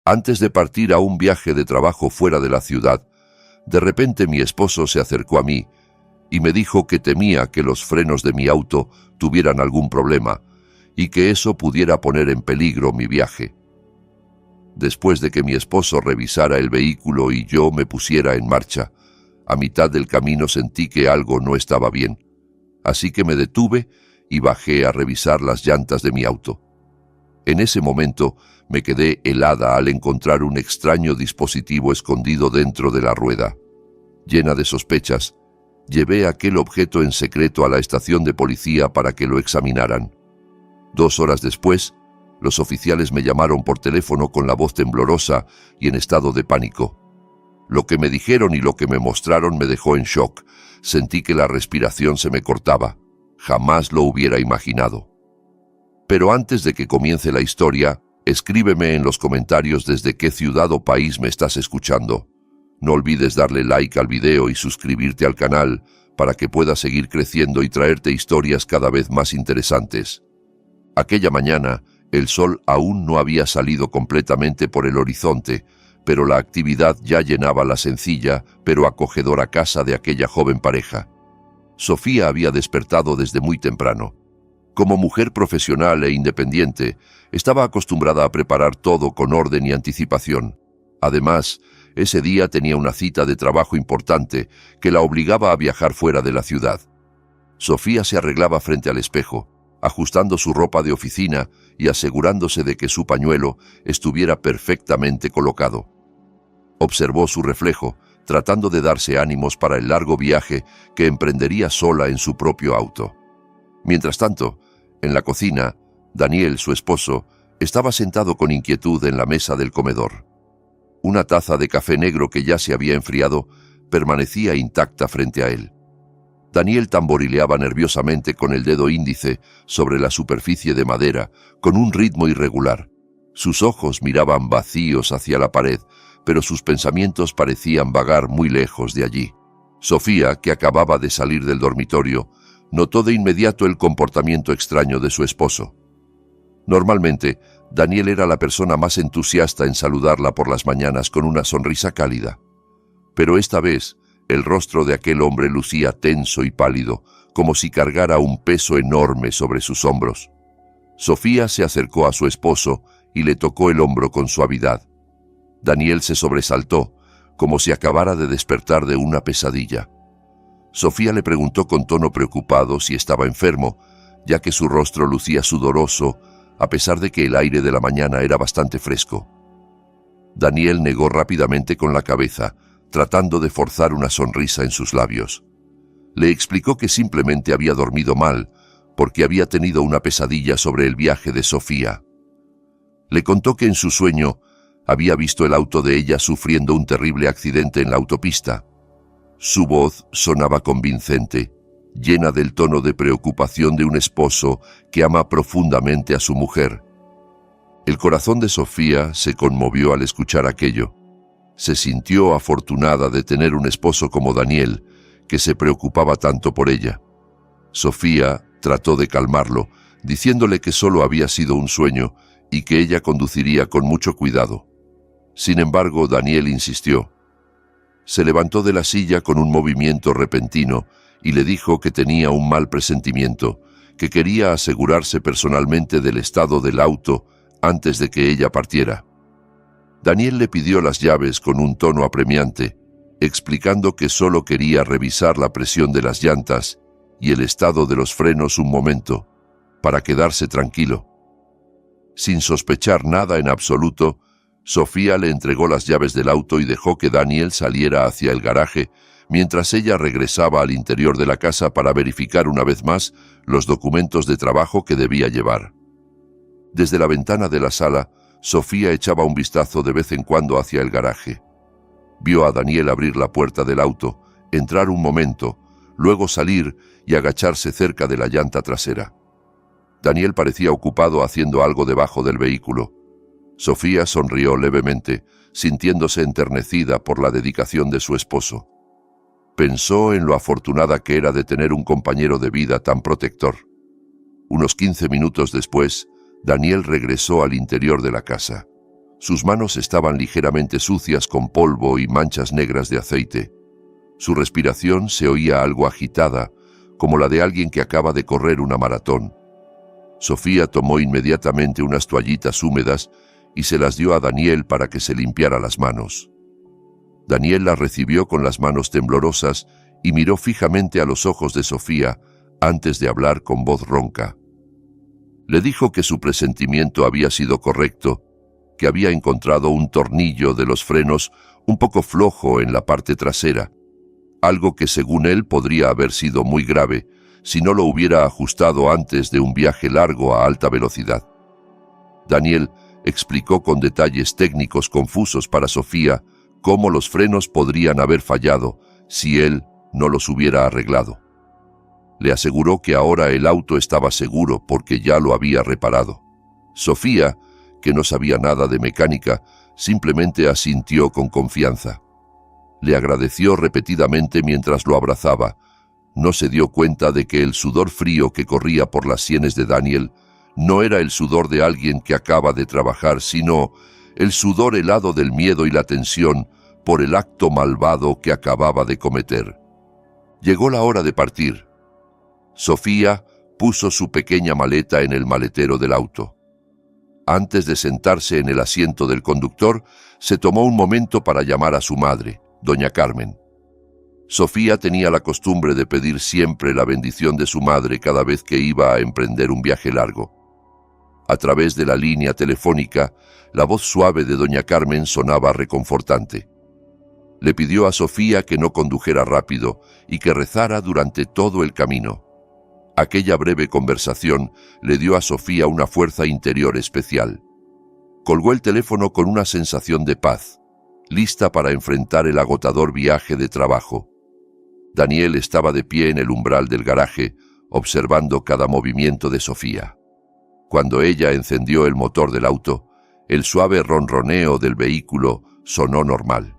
Antes de partir a un viaje de trabajo fuera de la ciudad, de repente mi esposo se acercó a mí y me dijo que temía que los frenos de mi auto tuvieran algún problema y que eso pudiera poner en peligro mi viaje. Después de que mi esposo revisara el vehículo y yo me pusiera en marcha, a mitad del camino sentí que algo no estaba bien, así que me detuve y bajé a revisar las llantas de mi auto. En ese momento me quedé helada al encontrar un extraño dispositivo escondido dentro de la rueda. Llena de sospechas, llevé aquel objeto en secreto a la estación de policía para que lo examinaran. 2 horas después, los oficiales me llamaron por teléfono con la voz temblorosa y en estado de pánico. Lo que me dijeron y lo que me mostraron me dejó en shock. Sentí que la respiración se me cortaba. Jamás lo hubiera imaginado. Pero antes de que comience la historia, escríbeme en los comentarios desde qué ciudad o país me estás escuchando. No olvides darle like al video y suscribirte al canal para que pueda seguir creciendo y traerte historias cada vez más interesantes. Aquella mañana, el sol aún no había salido completamente por el horizonte, pero la actividad ya llenaba la sencilla pero acogedora casa de aquella joven pareja. Sofía había despertado desde muy temprano. Como mujer profesional e independiente, estaba acostumbrada a preparar todo con orden y anticipación. Además, ese día tenía una cita de trabajo importante que la obligaba a viajar fuera de la ciudad. Sofía se arreglaba frente al espejo, ajustando su ropa de oficina y asegurándose de que su pañuelo estuviera perfectamente colocado. Observó su reflejo, tratando de darse ánimos para el largo viaje que emprendería sola en su propio auto. Mientras tanto, en la cocina, Daniel, su esposo, estaba sentado con inquietud en la mesa del comedor. Una taza de café negro que ya se había enfriado permanecía intacta frente a él. Daniel tamborileaba nerviosamente con el dedo índice sobre la superficie de madera, con un ritmo irregular. Sus ojos miraban vacíos hacia la pared, pero sus pensamientos parecían vagar muy lejos de allí. Sofía, que acababa de salir del dormitorio, notó de inmediato el comportamiento extraño de su esposo. Normalmente, Daniel era la persona más entusiasta en saludarla por las mañanas con una sonrisa cálida. Pero esta vez, el rostro de aquel hombre lucía tenso y pálido, como si cargara un peso enorme sobre sus hombros. Sofía se acercó a su esposo y le tocó el hombro con suavidad. Daniel se sobresaltó, como si acabara de despertar de una pesadilla. Sofía le preguntó con tono preocupado si estaba enfermo, ya que su rostro lucía sudoroso, a pesar de que el aire de la mañana era bastante fresco. Daniel negó rápidamente con la cabeza, tratando de forzar una sonrisa en sus labios. Le explicó que simplemente había dormido mal, porque había tenido una pesadilla sobre el viaje de Sofía. Le contó que en su sueño había visto el auto de ella sufriendo un terrible accidente en la autopista. Su voz sonaba convincente, llena del tono de preocupación de un esposo que ama profundamente a su mujer. El corazón de Sofía se conmovió al escuchar aquello. Se sintió afortunada de tener un esposo como Daniel, que se preocupaba tanto por ella. Sofía trató de calmarlo, diciéndole que solo había sido un sueño y que ella conduciría con mucho cuidado. Sin embargo, Daniel insistió. Se levantó de la silla con un movimiento repentino y le dijo que tenía un mal presentimiento, que quería asegurarse personalmente del estado del auto antes de que ella partiera. Daniel le pidió las llaves con un tono apremiante, explicando que solo quería revisar la presión de las llantas y el estado de los frenos un momento, para quedarse tranquilo. Sin sospechar nada en absoluto, Sofía le entregó las llaves del auto y dejó que Daniel saliera hacia el garaje, mientras ella regresaba al interior de la casa para verificar una vez más los documentos de trabajo que debía llevar. Desde la ventana de la sala, Sofía echaba un vistazo de vez en cuando hacia el garaje. Vio a Daniel abrir la puerta del auto, entrar un momento, luego salir y agacharse cerca de la llanta trasera. Daniel parecía ocupado haciendo algo debajo del vehículo. Sofía sonrió levemente, sintiéndose enternecida por la dedicación de su esposo. Pensó en lo afortunada que era de tener un compañero de vida tan protector. Unos 15 minutos después, Daniel regresó al interior de la casa. Sus manos estaban ligeramente sucias con polvo y manchas negras de aceite. Su respiración se oía algo agitada, como la de alguien que acaba de correr una maratón. Sofía tomó inmediatamente unas toallitas húmedas y se las dio a Daniel para que se limpiara las manos. Daniel las recibió con las manos temblorosas y miró fijamente a los ojos de Sofía antes de hablar con voz ronca. Le dijo que su presentimiento había sido correcto, que había encontrado un tornillo de los frenos un poco flojo en la parte trasera, algo que según él podría haber sido muy grave si no lo hubiera ajustado antes de un viaje largo a alta velocidad. Daniel explicó con detalles técnicos confusos para Sofía cómo los frenos podrían haber fallado si él no los hubiera arreglado. Le aseguró que ahora el auto estaba seguro porque ya lo había reparado. Sofía, que no sabía nada de mecánica, simplemente asintió con confianza. Le agradeció repetidamente mientras lo abrazaba. No se dio cuenta de que el sudor frío que corría por las sienes de Daniel no era el sudor de alguien que acaba de trabajar, sino el sudor helado del miedo y la tensión por el acto malvado que acababa de cometer. Llegó la hora de partir. Sofía puso su pequeña maleta en el maletero del auto. Antes de sentarse en el asiento del conductor, se tomó un momento para llamar a su madre, doña Carmen. Sofía tenía la costumbre de pedir siempre la bendición de su madre cada vez que iba a emprender un viaje largo. A través de la línea telefónica, la voz suave de doña Carmen sonaba reconfortante. Le pidió a Sofía que no condujera rápido y que rezara durante todo el camino. Aquella breve conversación le dio a Sofía una fuerza interior especial. Colgó el teléfono con una sensación de paz, lista para enfrentar el agotador viaje de trabajo. Daniel estaba de pie en el umbral del garaje, observando cada movimiento de Sofía. Cuando ella encendió el motor del auto, el suave ronroneo del vehículo sonó normal.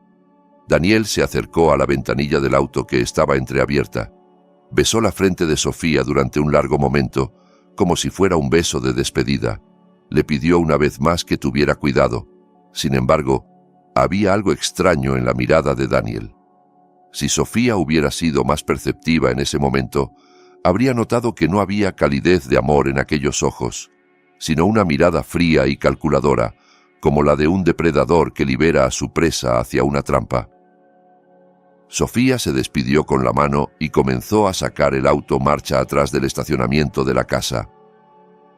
Daniel se acercó a la ventanilla del auto que estaba entreabierta. Besó la frente de Sofía durante un largo momento, como si fuera un beso de despedida. Le pidió una vez más que tuviera cuidado. Sin embargo, había algo extraño en la mirada de Daniel. Si Sofía hubiera sido más perceptiva en ese momento, habría notado que no había calidez de amor en aquellos ojos, sino una mirada fría y calculadora, como la de un depredador que libera a su presa hacia una trampa. Sofía se despidió con la mano y comenzó a sacar el auto marcha atrás del estacionamiento de la casa.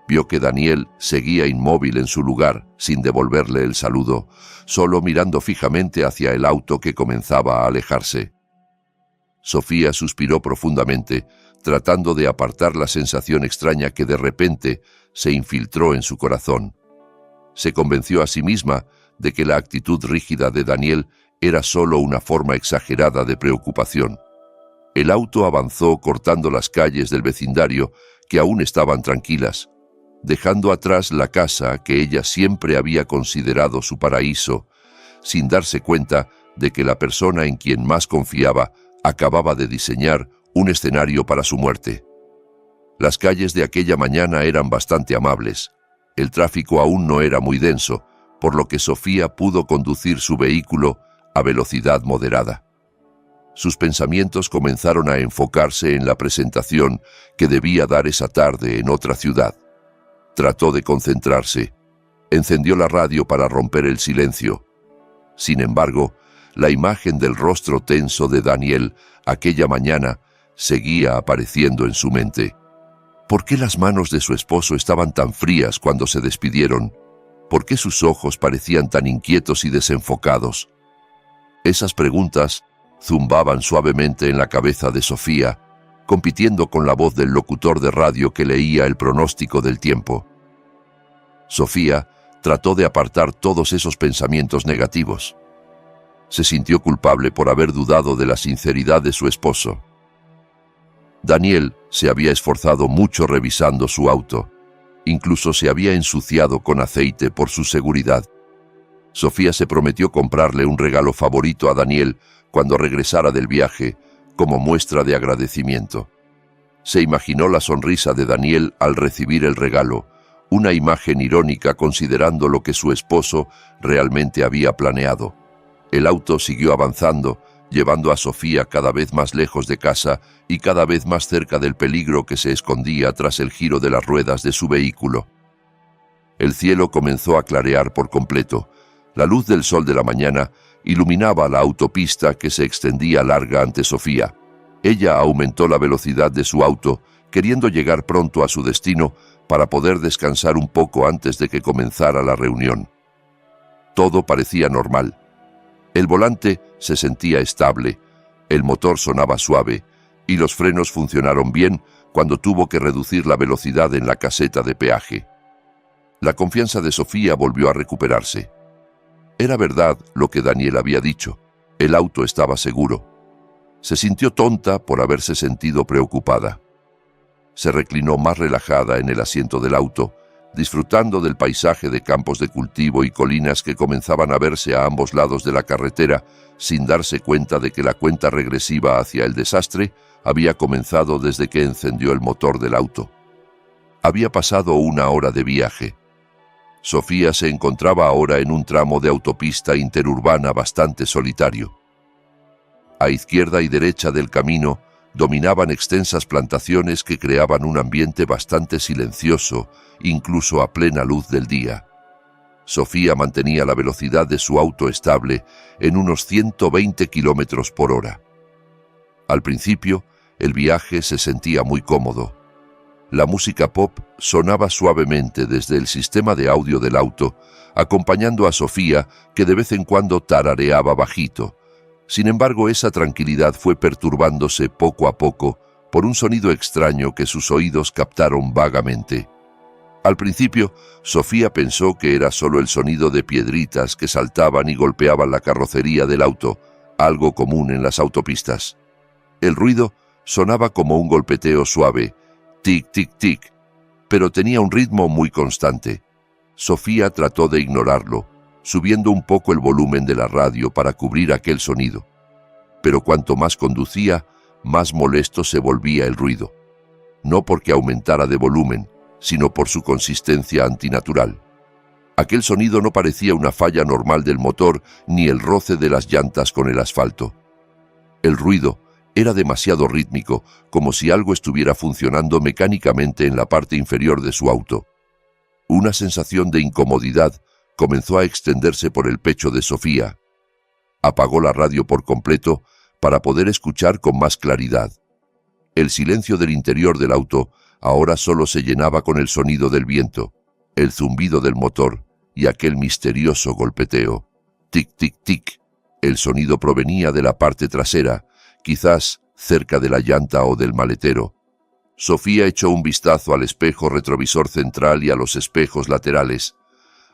Vio que Daniel seguía inmóvil en su lugar, sin devolverle el saludo, solo mirando fijamente hacia el auto que comenzaba a alejarse. Sofía suspiró profundamente, tratando de apartar la sensación extraña que de repente se infiltró en su corazón. Se convenció a sí misma de que la actitud rígida de Daniel era solo una forma exagerada de preocupación. El auto avanzó cortando las calles del vecindario, que aún estaban tranquilas, dejando atrás la casa que ella siempre había considerado su paraíso, sin darse cuenta de que la persona en quien más confiaba acababa de diseñar un escenario para su muerte. Las calles de aquella mañana eran bastante amables. El tráfico aún no era muy denso, por lo que Sofía pudo conducir su vehículo a velocidad moderada. Sus pensamientos comenzaron a enfocarse en la presentación que debía dar esa tarde en otra ciudad. Trató de concentrarse. Encendió la radio para romper el silencio. Sin embargo, la imagen del rostro tenso de Daniel aquella mañana seguía apareciendo en su mente. ¿Por qué las manos de su esposo estaban tan frías cuando se despidieron? ¿Por qué sus ojos parecían tan inquietos y desenfocados? Esas preguntas zumbaban suavemente en la cabeza de Sofía, compitiendo con la voz del locutor de radio que leía el pronóstico del tiempo. Sofía trató de apartar todos esos pensamientos negativos. Se sintió culpable por haber dudado de la sinceridad de su esposo. Daniel se había esforzado mucho revisando su auto. Incluso se había ensuciado con aceite por su seguridad. Sofía se prometió comprarle un regalo favorito a Daniel cuando regresara del viaje, como muestra de agradecimiento. Se imaginó la sonrisa de Daniel al recibir el regalo, una imagen irónica considerando lo que su esposo realmente había planeado. El auto siguió avanzando, llevando a Sofía cada vez más lejos de casa y cada vez más cerca del peligro que se escondía tras el giro de las ruedas de su vehículo. El cielo comenzó a clarear por completo. La luz del sol de la mañana iluminaba la autopista que se extendía larga ante Sofía. Ella aumentó la velocidad de su auto, queriendo llegar pronto a su destino para poder descansar un poco antes de que comenzara la reunión. Todo parecía normal. El volante se sentía estable, el motor sonaba suave y los frenos funcionaron bien cuando tuvo que reducir la velocidad en la caseta de peaje. La confianza de Sofía volvió a recuperarse. Era verdad lo que Daniel había dicho. El auto estaba seguro. Se sintió tonta por haberse sentido preocupada. Se reclinó más relajada en el asiento del auto, disfrutando del paisaje de campos de cultivo y colinas que comenzaban a verse a ambos lados de la carretera, sin darse cuenta de que la cuenta regresiva hacia el desastre había comenzado desde que encendió el motor del auto. Había pasado 1 hora de viaje. Sofía se encontraba ahora en un tramo de autopista interurbana bastante solitario. A izquierda y derecha del camino dominaban extensas plantaciones que creaban un ambiente bastante silencioso, incluso a plena luz del día. Sofía mantenía la velocidad de su auto estable en unos 120 kilómetros por hora. Al principio, el viaje se sentía muy cómodo. La música pop sonaba suavemente desde el sistema de audio del auto, acompañando a Sofía, que de vez en cuando tarareaba bajito. Sin embargo, esa tranquilidad fue perturbándose poco a poco por un sonido extraño que sus oídos captaron vagamente. Al principio, Sofía pensó que era solo el sonido de piedritas que saltaban y golpeaban la carrocería del auto, algo común en las autopistas. El ruido sonaba como un golpeteo suave, tic, tic, tic, pero tenía un ritmo muy constante. Sofía trató de ignorarlo, subiendo un poco el volumen de la radio para cubrir aquel sonido. Pero cuanto más conducía, más molesto se volvía el ruido. No porque aumentara de volumen, sino por su consistencia antinatural. Aquel sonido no parecía una falla normal del motor ni el roce de las llantas con el asfalto. El ruido era demasiado rítmico, como si algo estuviera funcionando mecánicamente en la parte inferior de su auto. Una sensación de incomodidad comenzó a extenderse por el pecho de Sofía. Apagó la radio por completo para poder escuchar con más claridad. El silencio del interior del auto ahora solo se llenaba con el sonido del viento, el zumbido del motor y aquel misterioso golpeteo. Tic, tic, tic. El sonido provenía de la parte trasera, quizás cerca de la llanta o del maletero. Sofía echó un vistazo al espejo retrovisor central y a los espejos laterales,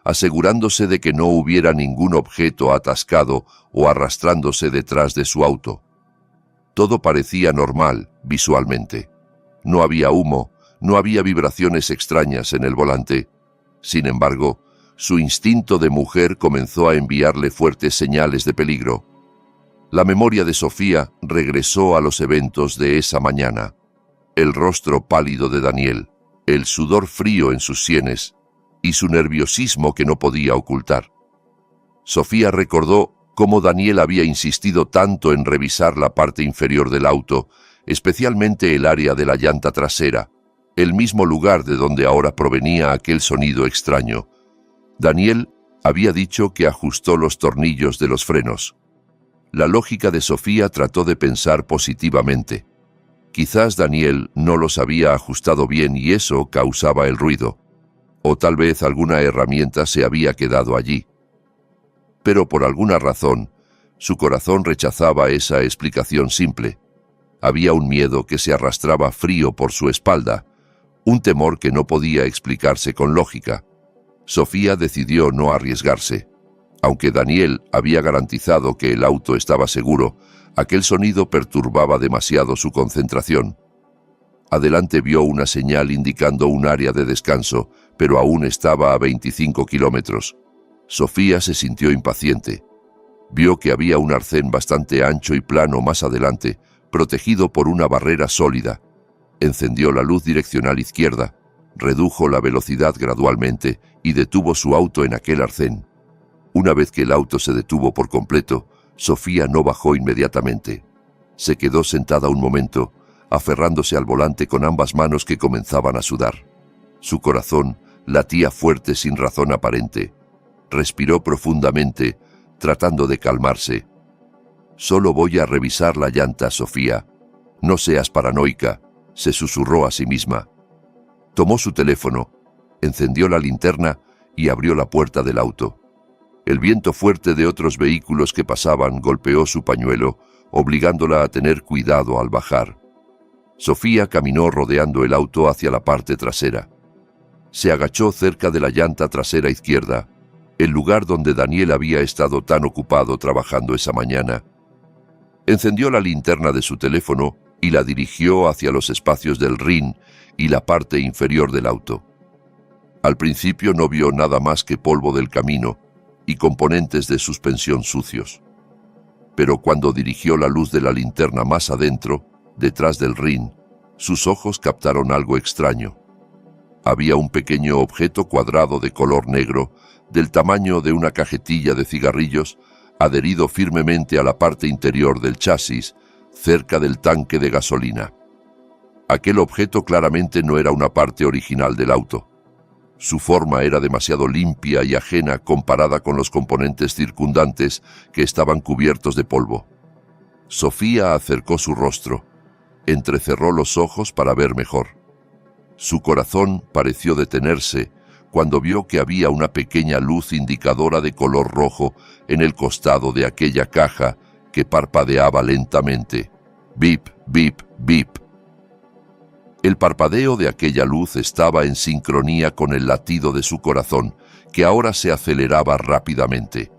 asegurándose de que no hubiera ningún objeto atascado o arrastrándose detrás de su auto. Todo parecía normal visualmente. No había humo, no había vibraciones extrañas en el volante. Sin embargo, su instinto de mujer comenzó a enviarle fuertes señales de peligro. La memoria de Sofía regresó a los eventos de esa mañana. El rostro pálido de Daniel, el sudor frío en sus sienes y su nerviosismo que no podía ocultar. Sofía recordó cómo Daniel había insistido tanto en revisar la parte inferior del auto, especialmente el área de la llanta trasera, el mismo lugar de donde ahora provenía aquel sonido extraño. Daniel había dicho que ajustó los tornillos de los frenos. La lógica de Sofía trató de pensar positivamente. Quizás Daniel no los había ajustado bien y eso causaba el ruido. O tal vez alguna herramienta se había quedado allí. Pero por alguna razón, su corazón rechazaba esa explicación simple. Había un miedo que se arrastraba frío por su espalda, un temor que no podía explicarse con lógica. Sofía decidió no arriesgarse. Aunque Daniel había garantizado que el auto estaba seguro, aquel sonido perturbaba demasiado su concentración. Adelante vio una señal indicando un área de descanso, pero aún estaba a 25 kilómetros. Sofía se sintió impaciente. Vio que había un arcén bastante ancho y plano más adelante, protegido por una barrera sólida. Encendió la luz direccional izquierda, Redujo la velocidad gradualmente y detuvo su auto en aquel arcén. Una vez que el auto se detuvo por completo, Sofía no bajó inmediatamente. Se quedó sentada un momento, aferrándose al volante con ambas manos que comenzaban a sudar. Su corazón latía fuerte sin razón aparente. Respiró profundamente, tratando de calmarse. «Solo voy a revisar la llanta, Sofía. No seas paranoica», se susurró a sí misma. Tomó su teléfono, encendió la linterna y abrió la puerta del auto. El viento fuerte de otros vehículos que pasaban golpeó su pañuelo, obligándola a tener cuidado al bajar. Sofía caminó rodeando el auto hacia la parte trasera. Se agachó cerca de la llanta trasera izquierda, el lugar donde Daniel había estado tan ocupado trabajando esa mañana. Encendió la linterna de su teléfono y la dirigió hacia los espacios del RIN y la parte inferior del auto. Al principio no vio nada más que polvo del camino y componentes de suspensión sucios. Pero cuando dirigió la luz de la linterna más adentro, detrás del RIN, sus ojos captaron algo extraño. Había un pequeño objeto cuadrado de color negro, del tamaño de una cajetilla de cigarrillos, adherido firmemente a la parte interior del chasis, cerca del tanque de gasolina. Aquel objeto claramente no era una parte original del auto. Su forma era demasiado limpia y ajena comparada con los componentes circundantes que estaban cubiertos de polvo. Sofía acercó su rostro, entrecerró los ojos para ver mejor. Su corazón pareció detenerse cuando vio que había una pequeña luz indicadora de color rojo en el costado de aquella caja que parpadeaba lentamente. Bip, bip, bip. El parpadeo de aquella luz estaba en sincronía con el latido de su corazón, que ahora se aceleraba rápidamente.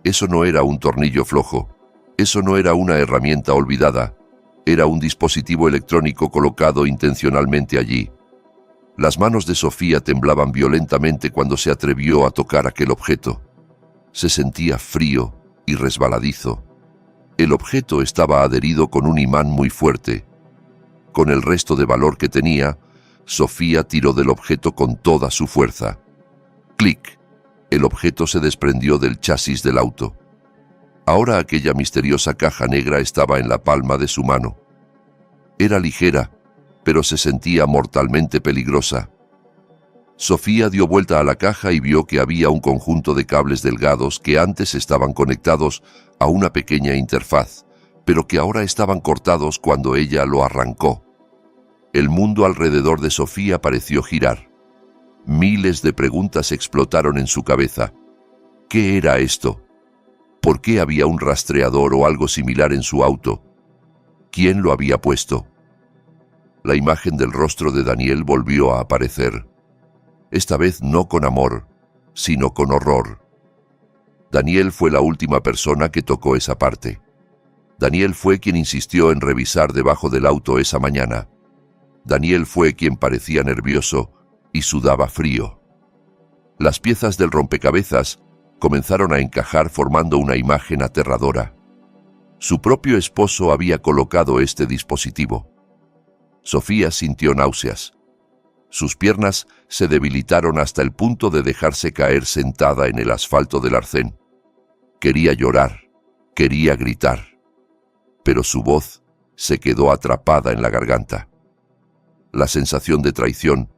Eso no era un tornillo flojo, eso no era una herramienta olvidada, era un dispositivo electrónico colocado intencionalmente allí. Las manos de Sofía temblaban violentamente cuando se atrevió a tocar aquel objeto. Se sentía frío y resbaladizo. El objeto estaba adherido con un imán muy fuerte. Con el resto de valor que tenía, Sofía tiró del objeto con toda su fuerza. ¡Clic! El objeto se desprendió del chasis del auto. Ahora aquella misteriosa caja negra estaba en la palma de su mano. Era ligera, pero se sentía mortalmente peligrosa. Sofía dio vuelta a la caja y vio que había un conjunto de cables delgados que antes estaban conectados a una pequeña interfaz, pero que ahora estaban cortados cuando ella lo arrancó. El mundo alrededor de Sofía pareció girar. Miles de preguntas explotaron en su cabeza. ¿Qué era esto? ¿Por qué había un rastreador o algo similar en su auto? ¿Quién lo había puesto? La imagen del rostro de Daniel volvió a aparecer. Esta vez no con amor, sino con horror. Daniel fue la última persona que tocó esa parte. Daniel fue quien insistió en revisar debajo del auto esa mañana. Daniel fue quien parecía nervioso y sudaba frío. Las piezas del rompecabezas comenzaron a encajar formando una imagen aterradora. Su propio esposo había colocado este dispositivo. Sofía sintió náuseas. Sus piernas se debilitaron hasta el punto de dejarse caer sentada en el asfalto del arcén. Quería llorar, quería gritar, pero su voz se quedó atrapada en la garganta. La sensación de traición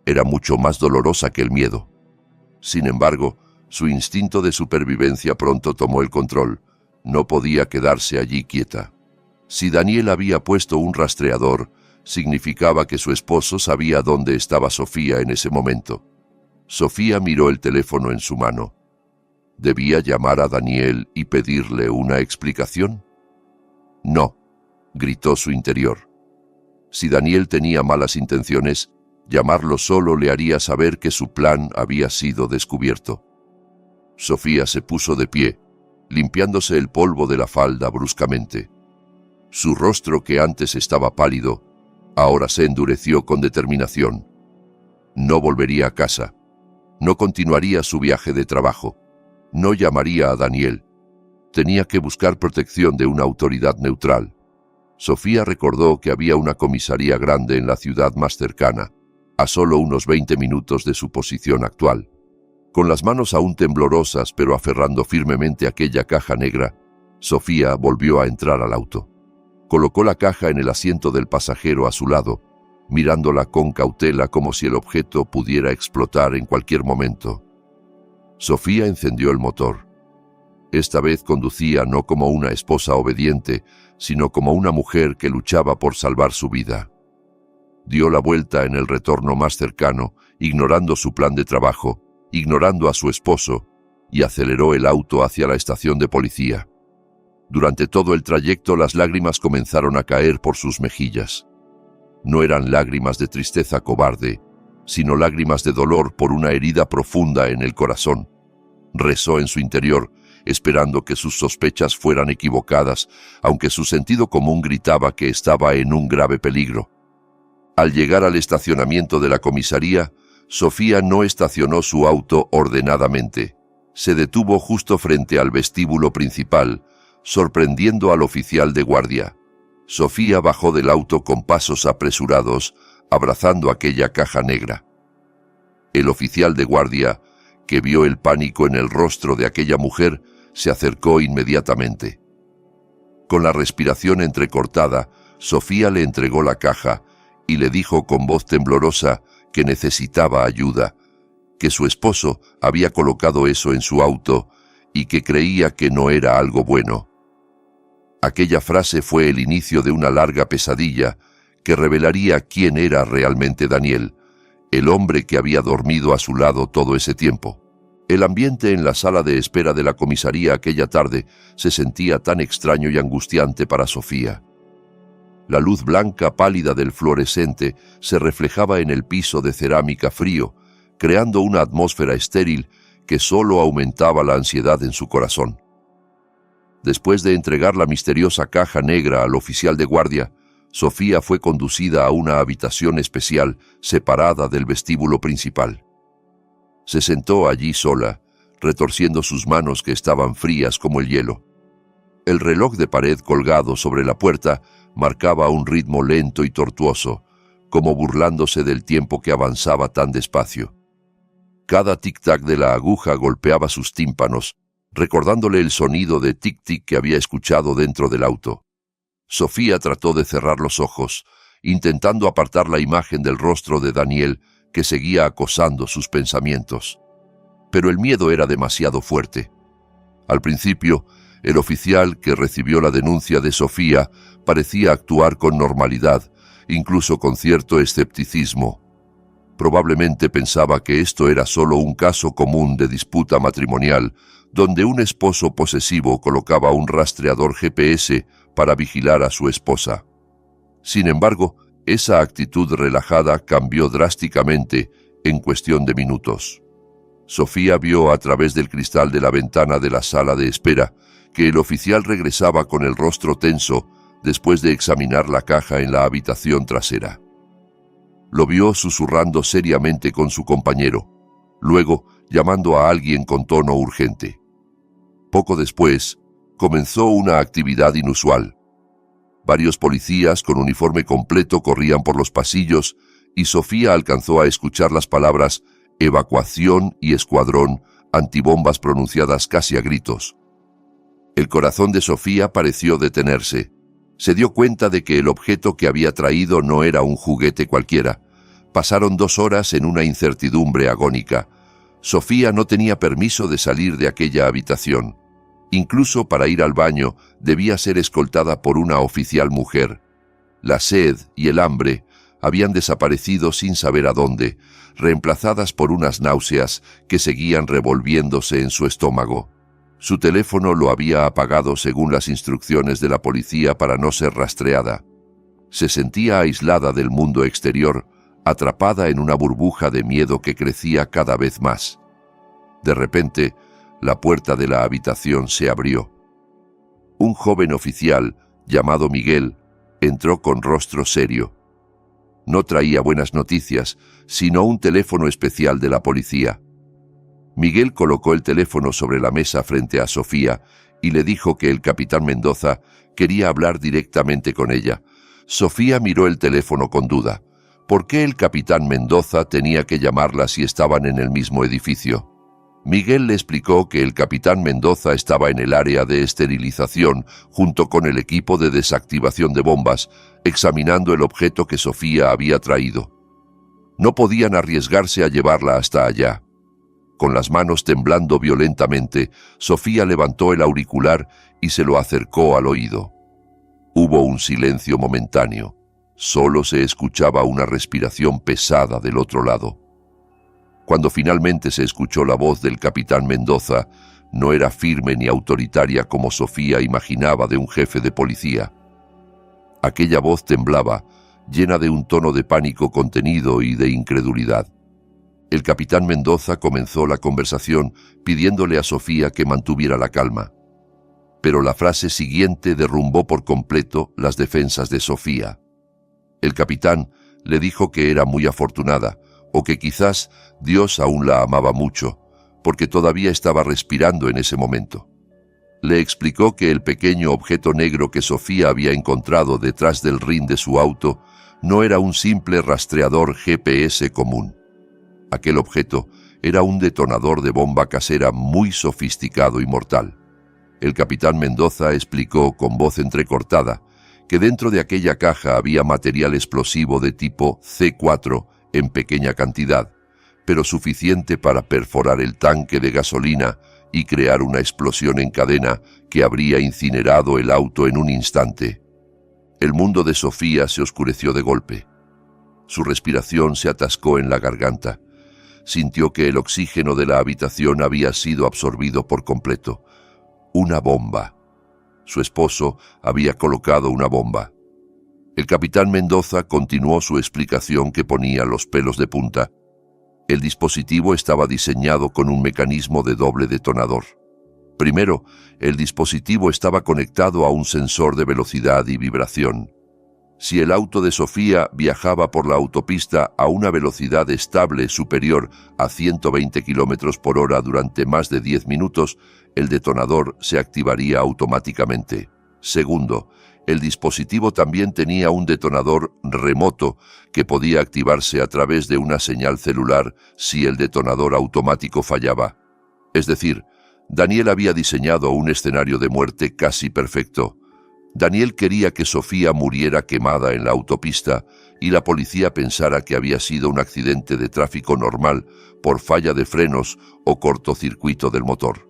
era mucho más dolorosa que el miedo. Sin embargo, su instinto de supervivencia pronto tomó el control. No podía quedarse allí quieta. Si Daniel había puesto un rastreador, significaba que su esposo sabía dónde estaba Sofía en ese momento. Sofía miró el teléfono en su mano. ¿Debía llamar a Daniel y pedirle una explicación? No, gritó su interior. Si Daniel tenía malas intenciones, llamarlo solo le haría saber que su plan había sido descubierto. Sofía se puso de pie, limpiándose el polvo de la falda bruscamente. Su rostro, que antes estaba pálido, ahora se endureció con determinación. No volvería a casa. No continuaría su viaje de trabajo. No llamaría a Daniel. Tenía que buscar protección de una autoridad neutral. Sofía recordó que había una comisaría grande en la ciudad más cercana, a solo unos 20 minutos de su posición actual. Con las manos aún temblorosas, pero aferrando firmemente aquella caja negra, Sofía volvió a entrar al auto. Colocó la caja en el asiento del pasajero a su lado, mirándola con cautela como si el objeto pudiera explotar en cualquier momento. Sofía encendió el motor. Esta vez conducía no como una esposa obediente, sino como una mujer que luchaba por salvar su vida. Dio la vuelta en el retorno más cercano, ignorando su plan de trabajo, ignorando a su esposo, y aceleró el auto hacia la estación de policía. Durante todo el trayecto las lágrimas comenzaron a caer por sus mejillas. No eran lágrimas de tristeza cobarde, sino lágrimas de dolor por una herida profunda en el corazón. Rezó en su interior, esperando que sus sospechas fueran equivocadas, aunque su sentido común gritaba que estaba en un grave peligro. Al llegar al estacionamiento de la comisaría, Sofía no estacionó su auto ordenadamente. Se detuvo justo frente al vestíbulo principal, sorprendiendo al oficial de guardia. Sofía bajó del auto con pasos apresurados, abrazando aquella caja negra. El oficial de guardia, que vio el pánico en el rostro de aquella mujer, se acercó inmediatamente. Con la respiración entrecortada, Sofía le entregó la caja y le dijo con voz temblorosa que necesitaba ayuda, que su esposo había colocado eso en su auto y que creía que no era algo bueno. Aquella frase fue el inicio de una larga pesadilla que revelaría quién era realmente Daniel, el hombre que había dormido a su lado todo ese tiempo. El ambiente en la sala de espera de la comisaría aquella tarde se sentía tan extraño y angustiante para Sofía. La luz blanca pálida del fluorescente se reflejaba en el piso de cerámica frío, creando una atmósfera estéril que solo aumentaba la ansiedad en su corazón. Después de entregar la misteriosa caja negra al oficial de guardia, Sofía fue conducida a una habitación especial separada del vestíbulo principal. Se sentó allí sola, retorciendo sus manos que estaban frías como el hielo. El reloj de pared colgado sobre la puerta marcaba un ritmo lento y tortuoso, como burlándose del tiempo que avanzaba tan despacio. Cada tic-tac de la aguja golpeaba sus tímpanos, recordándole el sonido de tic-tic que había escuchado dentro del auto. Sofía trató de cerrar los ojos, intentando apartar la imagen del rostro de Daniel que seguía acosando sus pensamientos. Pero el miedo era demasiado fuerte. Al principio, el oficial que recibió la denuncia de Sofía parecía actuar con normalidad, incluso con cierto escepticismo. Probablemente pensaba que esto era solo un caso común de disputa matrimonial, donde un esposo posesivo colocaba un rastreador GPS para vigilar a su esposa. Sin embargo, esa actitud relajada cambió drásticamente en cuestión de minutos. Sofía vio a través del cristal de la ventana de la sala de espera que el oficial regresaba con el rostro tenso después de examinar la caja en la habitación trasera. Lo vio susurrando seriamente con su compañero, luego llamando a alguien con tono urgente. Poco después, comenzó una actividad inusual. Varios policías con uniforme completo corrían por los pasillos y Sofía alcanzó a escuchar las palabras evacuación y escuadrón antibombas pronunciadas casi a gritos. El corazón de Sofía pareció detenerse. Se dio cuenta de que el objeto que había traído no era un juguete cualquiera. Pasaron 2 horas en una incertidumbre agónica. Sofía no tenía permiso de salir de aquella habitación. Incluso para ir al baño debía ser escoltada por una oficial mujer. La sed y el hambre habían desaparecido sin saber a dónde, reemplazadas por unas náuseas que seguían revolviéndose en su estómago. Su teléfono lo había apagado según las instrucciones de la policía para no ser rastreada. Se sentía aislada del mundo exterior, atrapada en una burbuja de miedo que crecía cada vez más. De repente, la puerta de la habitación se abrió. Un joven oficial, llamado Miguel, entró con rostro serio. No traía buenas noticias, sino un teléfono especial de la policía. Miguel colocó el teléfono sobre la mesa frente a Sofía y le dijo que el capitán Mendoza quería hablar directamente con ella. Sofía miró el teléfono con duda. ¿Por qué el capitán Mendoza tenía que llamarla si estaban en el mismo edificio? Miguel le explicó que el capitán Mendoza estaba en el área de esterilización junto con el equipo de desactivación de bombas, examinando el objeto que Sofía había traído. No podían arriesgarse a llevarla hasta allá. Con las manos temblando violentamente, Sofía levantó el auricular y se lo acercó al oído. Hubo un silencio momentáneo. Solo se escuchaba una respiración pesada del otro lado. Cuando finalmente se escuchó la voz del capitán Mendoza, no era firme ni autoritaria como Sofía imaginaba de un jefe de policía. Aquella voz temblaba, llena de un tono de pánico contenido y de incredulidad. El capitán Mendoza comenzó la conversación pidiéndole a Sofía que mantuviera la calma. Pero la frase siguiente derrumbó por completo las defensas de Sofía. El capitán le dijo que era muy afortunada, o que quizás Dios aún la amaba mucho, porque todavía estaba respirando en ese momento. Le explicó que el pequeño objeto negro que Sofía había encontrado detrás del rin de su auto no era un simple rastreador GPS común. Aquel objeto era un detonador de bomba casera muy sofisticado y mortal. El capitán Mendoza explicó con voz entrecortada que dentro de aquella caja había material explosivo de tipo C4 en pequeña cantidad, pero suficiente para perforar el tanque de gasolina y crear una explosión en cadena que habría incinerado el auto en un instante. El mundo de Sofía se oscureció de golpe. Su respiración se atascó en la garganta. Sintió que el oxígeno de la habitación había sido absorbido por completo. Una bomba. Su esposo había colocado una bomba. El capitán Mendoza continuó su explicación que ponía los pelos de punta. El dispositivo estaba diseñado con un mecanismo de doble detonador. Primero, el dispositivo estaba conectado a un sensor de velocidad y vibración. Si el auto de Sofía viajaba por la autopista a una velocidad estable superior a 120 km por hora durante más de 10 minutos, el detonador se activaría automáticamente. Segundo, el dispositivo también tenía un detonador remoto que podía activarse a través de una señal celular si el detonador automático fallaba. Es decir, Daniel había diseñado un escenario de muerte casi perfecto. Daniel quería que Sofía muriera quemada en la autopista y la policía pensara que había sido un accidente de tráfico normal por falla de frenos o cortocircuito del motor.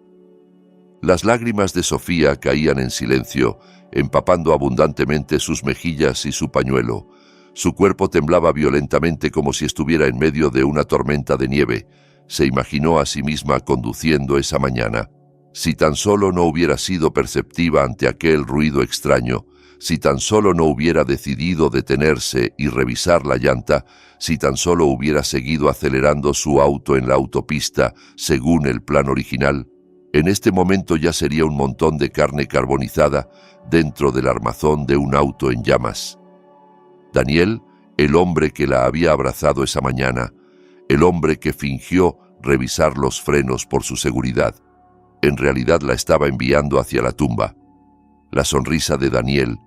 Las lágrimas de Sofía caían en silencio, empapando abundantemente sus mejillas y su pañuelo. Su cuerpo temblaba violentamente como si estuviera en medio de una tormenta de nieve. Se imaginó a sí misma conduciendo esa mañana. Si tan solo no hubiera sido perceptiva ante aquel ruido extraño, si tan solo no hubiera decidido detenerse y revisar la llanta, si tan solo hubiera seguido acelerando su auto en la autopista según el plan original, en este momento ya sería un montón de carne carbonizada dentro del armazón de un auto en llamas. Daniel, el hombre que la había abrazado esa mañana, el hombre que fingió revisar los frenos por su seguridad, en realidad la estaba enviando hacia la tumba. La sonrisa de Daniel,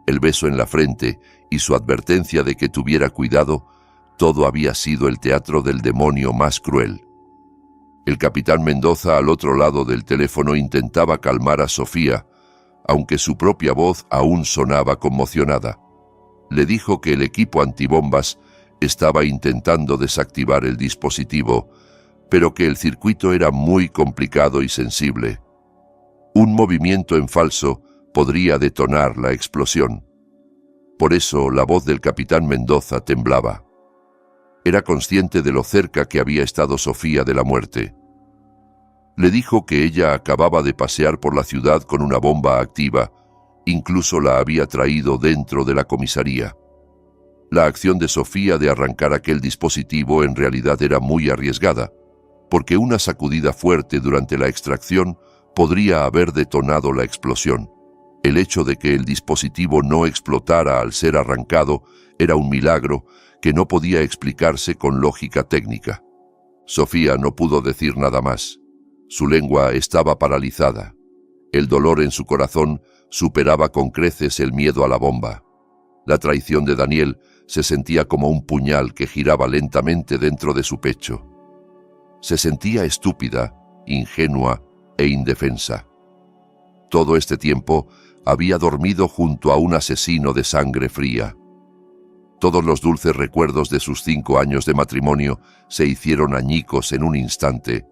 el beso en la frente y su advertencia de que tuviera cuidado, todo había sido el teatro del demonio más cruel. El capitán Mendoza al otro lado del teléfono intentaba calmar a Sofía, aunque su propia voz aún sonaba conmocionada. Le dijo que el equipo antibombas estaba intentando desactivar el dispositivo, pero que el circuito era muy complicado y sensible. Un movimiento en falso podría detonar la explosión. Por eso la voz del capitán Mendoza temblaba. Era consciente de lo cerca que había estado Sofía de la muerte. Le dijo que ella acababa de pasear por la ciudad con una bomba activa, incluso la había traído dentro de la comisaría. La acción de Sofía de arrancar aquel dispositivo en realidad era muy arriesgada, porque una sacudida fuerte durante la extracción podría haber detonado la explosión. El hecho de que el dispositivo no explotara al ser arrancado era un milagro que no podía explicarse con lógica técnica. Sofía no pudo decir nada más. Su lengua estaba paralizada. El dolor en su corazón superaba con creces el miedo a la bomba. La traición de Daniel se sentía como un puñal que giraba lentamente dentro de su pecho. Se sentía estúpida, ingenua e indefensa. Todo este tiempo había dormido junto a un asesino de sangre fría. Todos los dulces recuerdos de sus 5 años de matrimonio se hicieron añicos en un instante,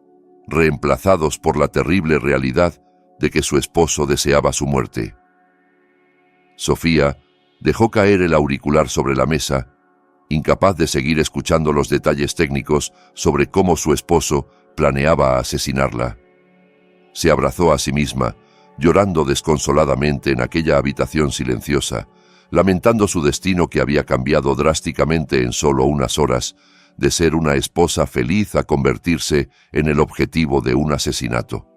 reemplazados por la terrible realidad de que su esposo deseaba su muerte. Sofía dejó caer el auricular sobre la mesa, incapaz de seguir escuchando los detalles técnicos sobre cómo su esposo planeaba asesinarla. Se abrazó a sí misma, llorando desconsoladamente en aquella habitación silenciosa, lamentando su destino que había cambiado drásticamente en solo unas horas, de ser una esposa feliz a convertirse en el objetivo de un asesinato.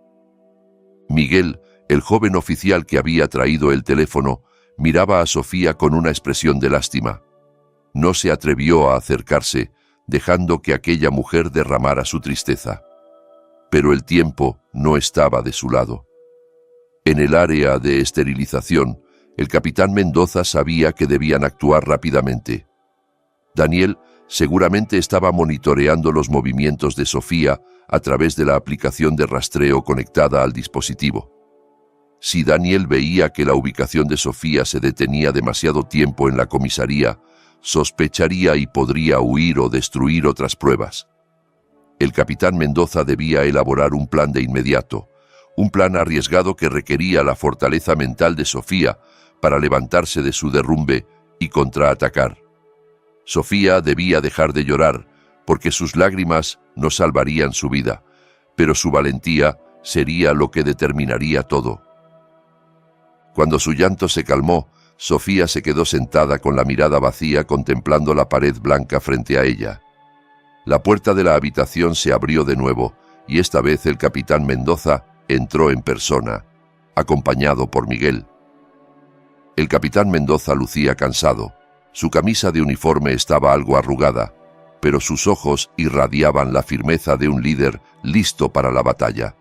Miguel, el joven oficial que había traído el teléfono, miraba a Sofía con una expresión de lástima. No se atrevió a acercarse, dejando que aquella mujer derramara su tristeza. Pero el tiempo no estaba de su lado. En el área de esterilización, el capitán Mendoza sabía que debían actuar rápidamente. Daniel seguramente estaba monitoreando los movimientos de Sofía a través de la aplicación de rastreo conectada al dispositivo. Si Daniel veía que la ubicación de Sofía se detenía demasiado tiempo en la comisaría, sospecharía y podría huir o destruir otras pruebas. El capitán Mendoza debía elaborar un plan de inmediato, un plan arriesgado que requería la fortaleza mental de Sofía para levantarse de su derrumbe y contraatacar. Sofía debía dejar de llorar, porque sus lágrimas no salvarían su vida, pero su valentía sería lo que determinaría todo. Cuando su llanto se calmó, Sofía se quedó sentada con la mirada vacía contemplando la pared blanca frente a ella. La puerta de la habitación se abrió de nuevo, y esta vez el capitán Mendoza entró en persona, acompañado por Miguel. El capitán Mendoza lucía cansado. Su camisa de uniforme estaba algo arrugada, pero sus ojos irradiaban la firmeza de un líder listo para la batalla.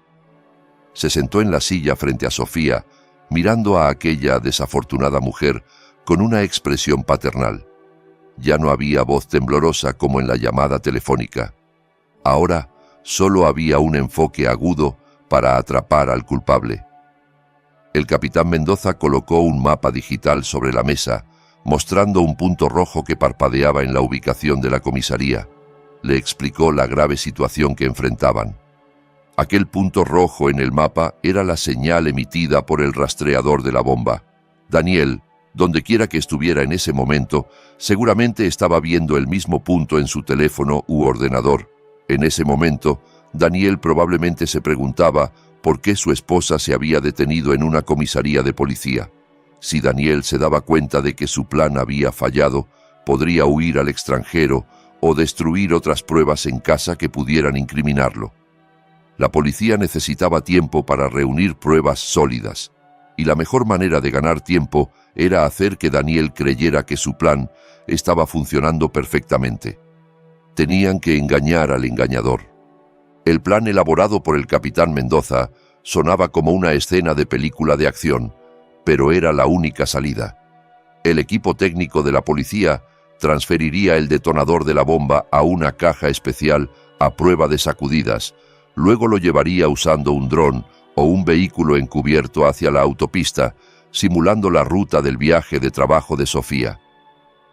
Se sentó en la silla frente a Sofía, mirando a aquella desafortunada mujer con una expresión paternal. Ya no había voz temblorosa como en la llamada telefónica. Ahora solo había un enfoque agudo para atrapar al culpable. El capitán Mendoza colocó un mapa digital sobre la mesa, mostrando un punto rojo que parpadeaba en la ubicación de la comisaría. Le explicó la grave situación que enfrentaban. Aquel punto rojo en el mapa era la señal emitida por el rastreador de la bomba. Daniel, dondequiera que estuviera en ese momento, seguramente estaba viendo el mismo punto en su teléfono u ordenador. En ese momento, Daniel probablemente se preguntaba por qué su esposa se había detenido en una comisaría de policía. Si Daniel se daba cuenta de que su plan había fallado, podría huir al extranjero o destruir otras pruebas en casa que pudieran incriminarlo. La policía necesitaba tiempo para reunir pruebas sólidas, y la mejor manera de ganar tiempo era hacer que Daniel creyera que su plan estaba funcionando perfectamente. Tenían que engañar al engañador. El plan elaborado por el capitán Mendoza sonaba como una escena de película de acción, pero era la única salida. El equipo técnico de la policía transferiría el detonador de la bomba a una caja especial a prueba de sacudidas. Luego lo llevaría usando un dron o un vehículo encubierto hacia la autopista, simulando la ruta del viaje de trabajo de Sofía.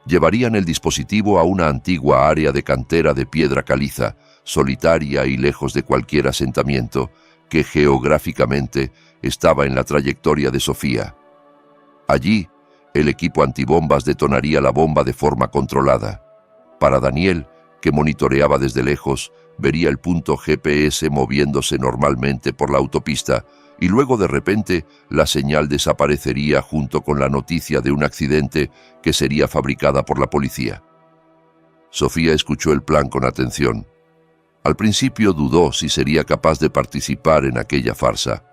Llevarían el dispositivo a una antigua área de cantera de piedra caliza, solitaria y lejos de cualquier asentamiento, que geográficamente estaba en la trayectoria de Sofía. Allí, el equipo antibombas detonaría la bomba de forma controlada. Para Daniel, que monitoreaba desde lejos, vería el punto GPS moviéndose normalmente por la autopista y luego de repente la señal desaparecería junto con la noticia de un accidente que sería fabricada por la policía. Sofía escuchó el plan con atención. Al principio dudó si sería capaz de participar en aquella farsa.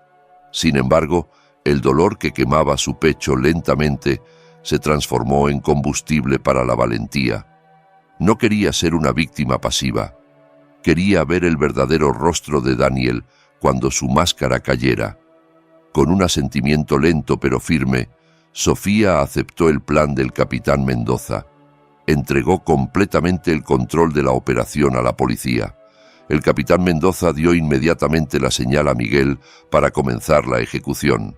Sin embargo, el dolor que quemaba su pecho lentamente se transformó en combustible para la valentía. No quería ser una víctima pasiva. Quería ver el verdadero rostro de Daniel cuando su máscara cayera. Con un asentimiento lento pero firme, Sofía aceptó el plan del capitán Mendoza. Entregó completamente el control de la operación a la policía. El capitán Mendoza dio inmediatamente la señal a Miguel para comenzar la ejecución.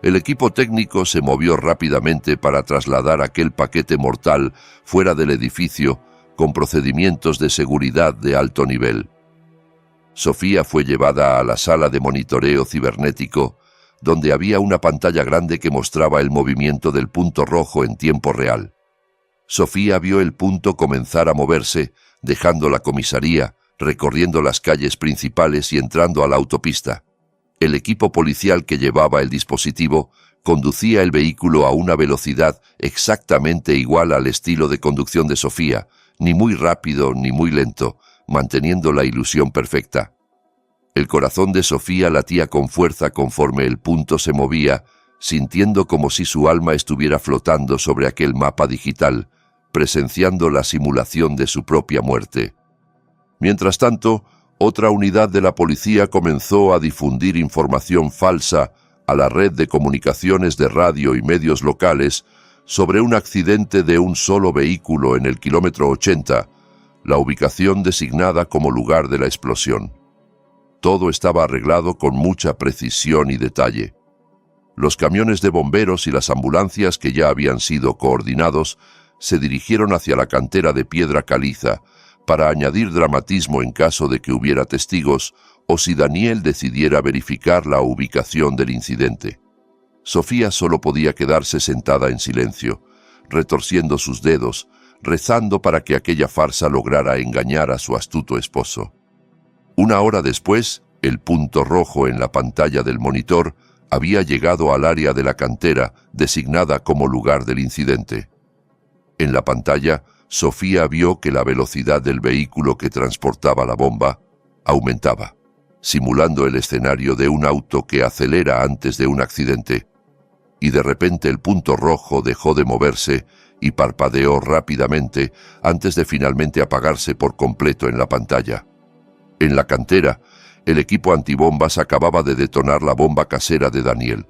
El equipo técnico se movió rápidamente para trasladar aquel paquete mortal fuera del edificio con procedimientos de seguridad de alto nivel. Sofía fue llevada a la sala de monitoreo cibernético, donde había una pantalla grande que mostraba el movimiento del punto rojo en tiempo real. Sofía vio el punto comenzar a moverse, dejando la comisaría, recorriendo las calles principales y entrando a la autopista. El equipo policial que llevaba el dispositivo conducía el vehículo a una velocidad exactamente igual al estilo de conducción de Sofía, ni muy rápido ni muy lento, manteniendo la ilusión perfecta. El corazón de Sofía latía con fuerza conforme el punto se movía, sintiendo como si su alma estuviera flotando sobre aquel mapa digital, presenciando la simulación de su propia muerte. Mientras tanto, otra unidad de la policía comenzó a difundir información falsa a la red de comunicaciones de radio y medios locales sobre un accidente de un solo vehículo en el kilómetro 80, la ubicación designada como lugar de la explosión. Todo estaba arreglado con mucha precisión y detalle. Los camiones de bomberos y las ambulancias que ya habían sido coordinados se dirigieron hacia la cantera de piedra caliza para añadir dramatismo en caso de que hubiera testigos o si Daniel decidiera verificar la ubicación del incidente. Sofía solo podía quedarse sentada en silencio, retorciendo sus dedos, rezando para que aquella farsa lograra engañar a su astuto esposo. Una hora después, el punto rojo en la pantalla del monitor había llegado al área de la cantera designada como lugar del incidente. En la pantalla, Sofía vio que la velocidad del vehículo que transportaba la bomba aumentaba, simulando el escenario de un auto que acelera antes de un accidente. Y de repente el punto rojo dejó de moverse y parpadeó rápidamente antes de finalmente apagarse por completo en la pantalla. En la cantera, el equipo antibombas acababa de detonar la bomba casera de Daniel.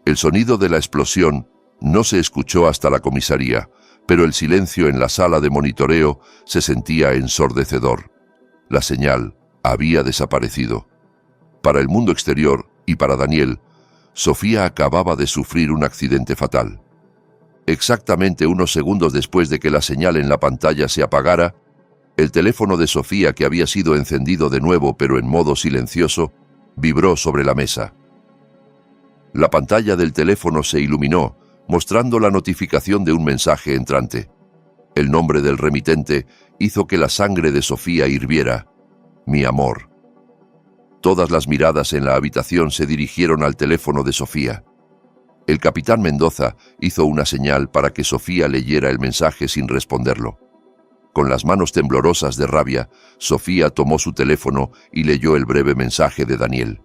El sonido de la explosión no se escuchó hasta la comisaría, pero el silencio en la sala de monitoreo se sentía ensordecedor. La señal había desaparecido. Para el mundo exterior y para Daniel, Sofía acababa de sufrir un accidente fatal. Exactamente unos segundos después de que la señal en la pantalla se apagara, el teléfono de Sofía, que había sido encendido de nuevo pero en modo silencioso, vibró sobre la mesa. La pantalla del teléfono se iluminó, mostrando la notificación de un mensaje entrante. El nombre del remitente hizo que la sangre de Sofía hirviera. Mi amor. Todas las miradas en la habitación se dirigieron al teléfono de Sofía. El capitán Mendoza hizo una señal para que Sofía leyera el mensaje sin responderlo. Con las manos temblorosas de rabia, Sofía tomó su teléfono y leyó el breve mensaje de Daniel.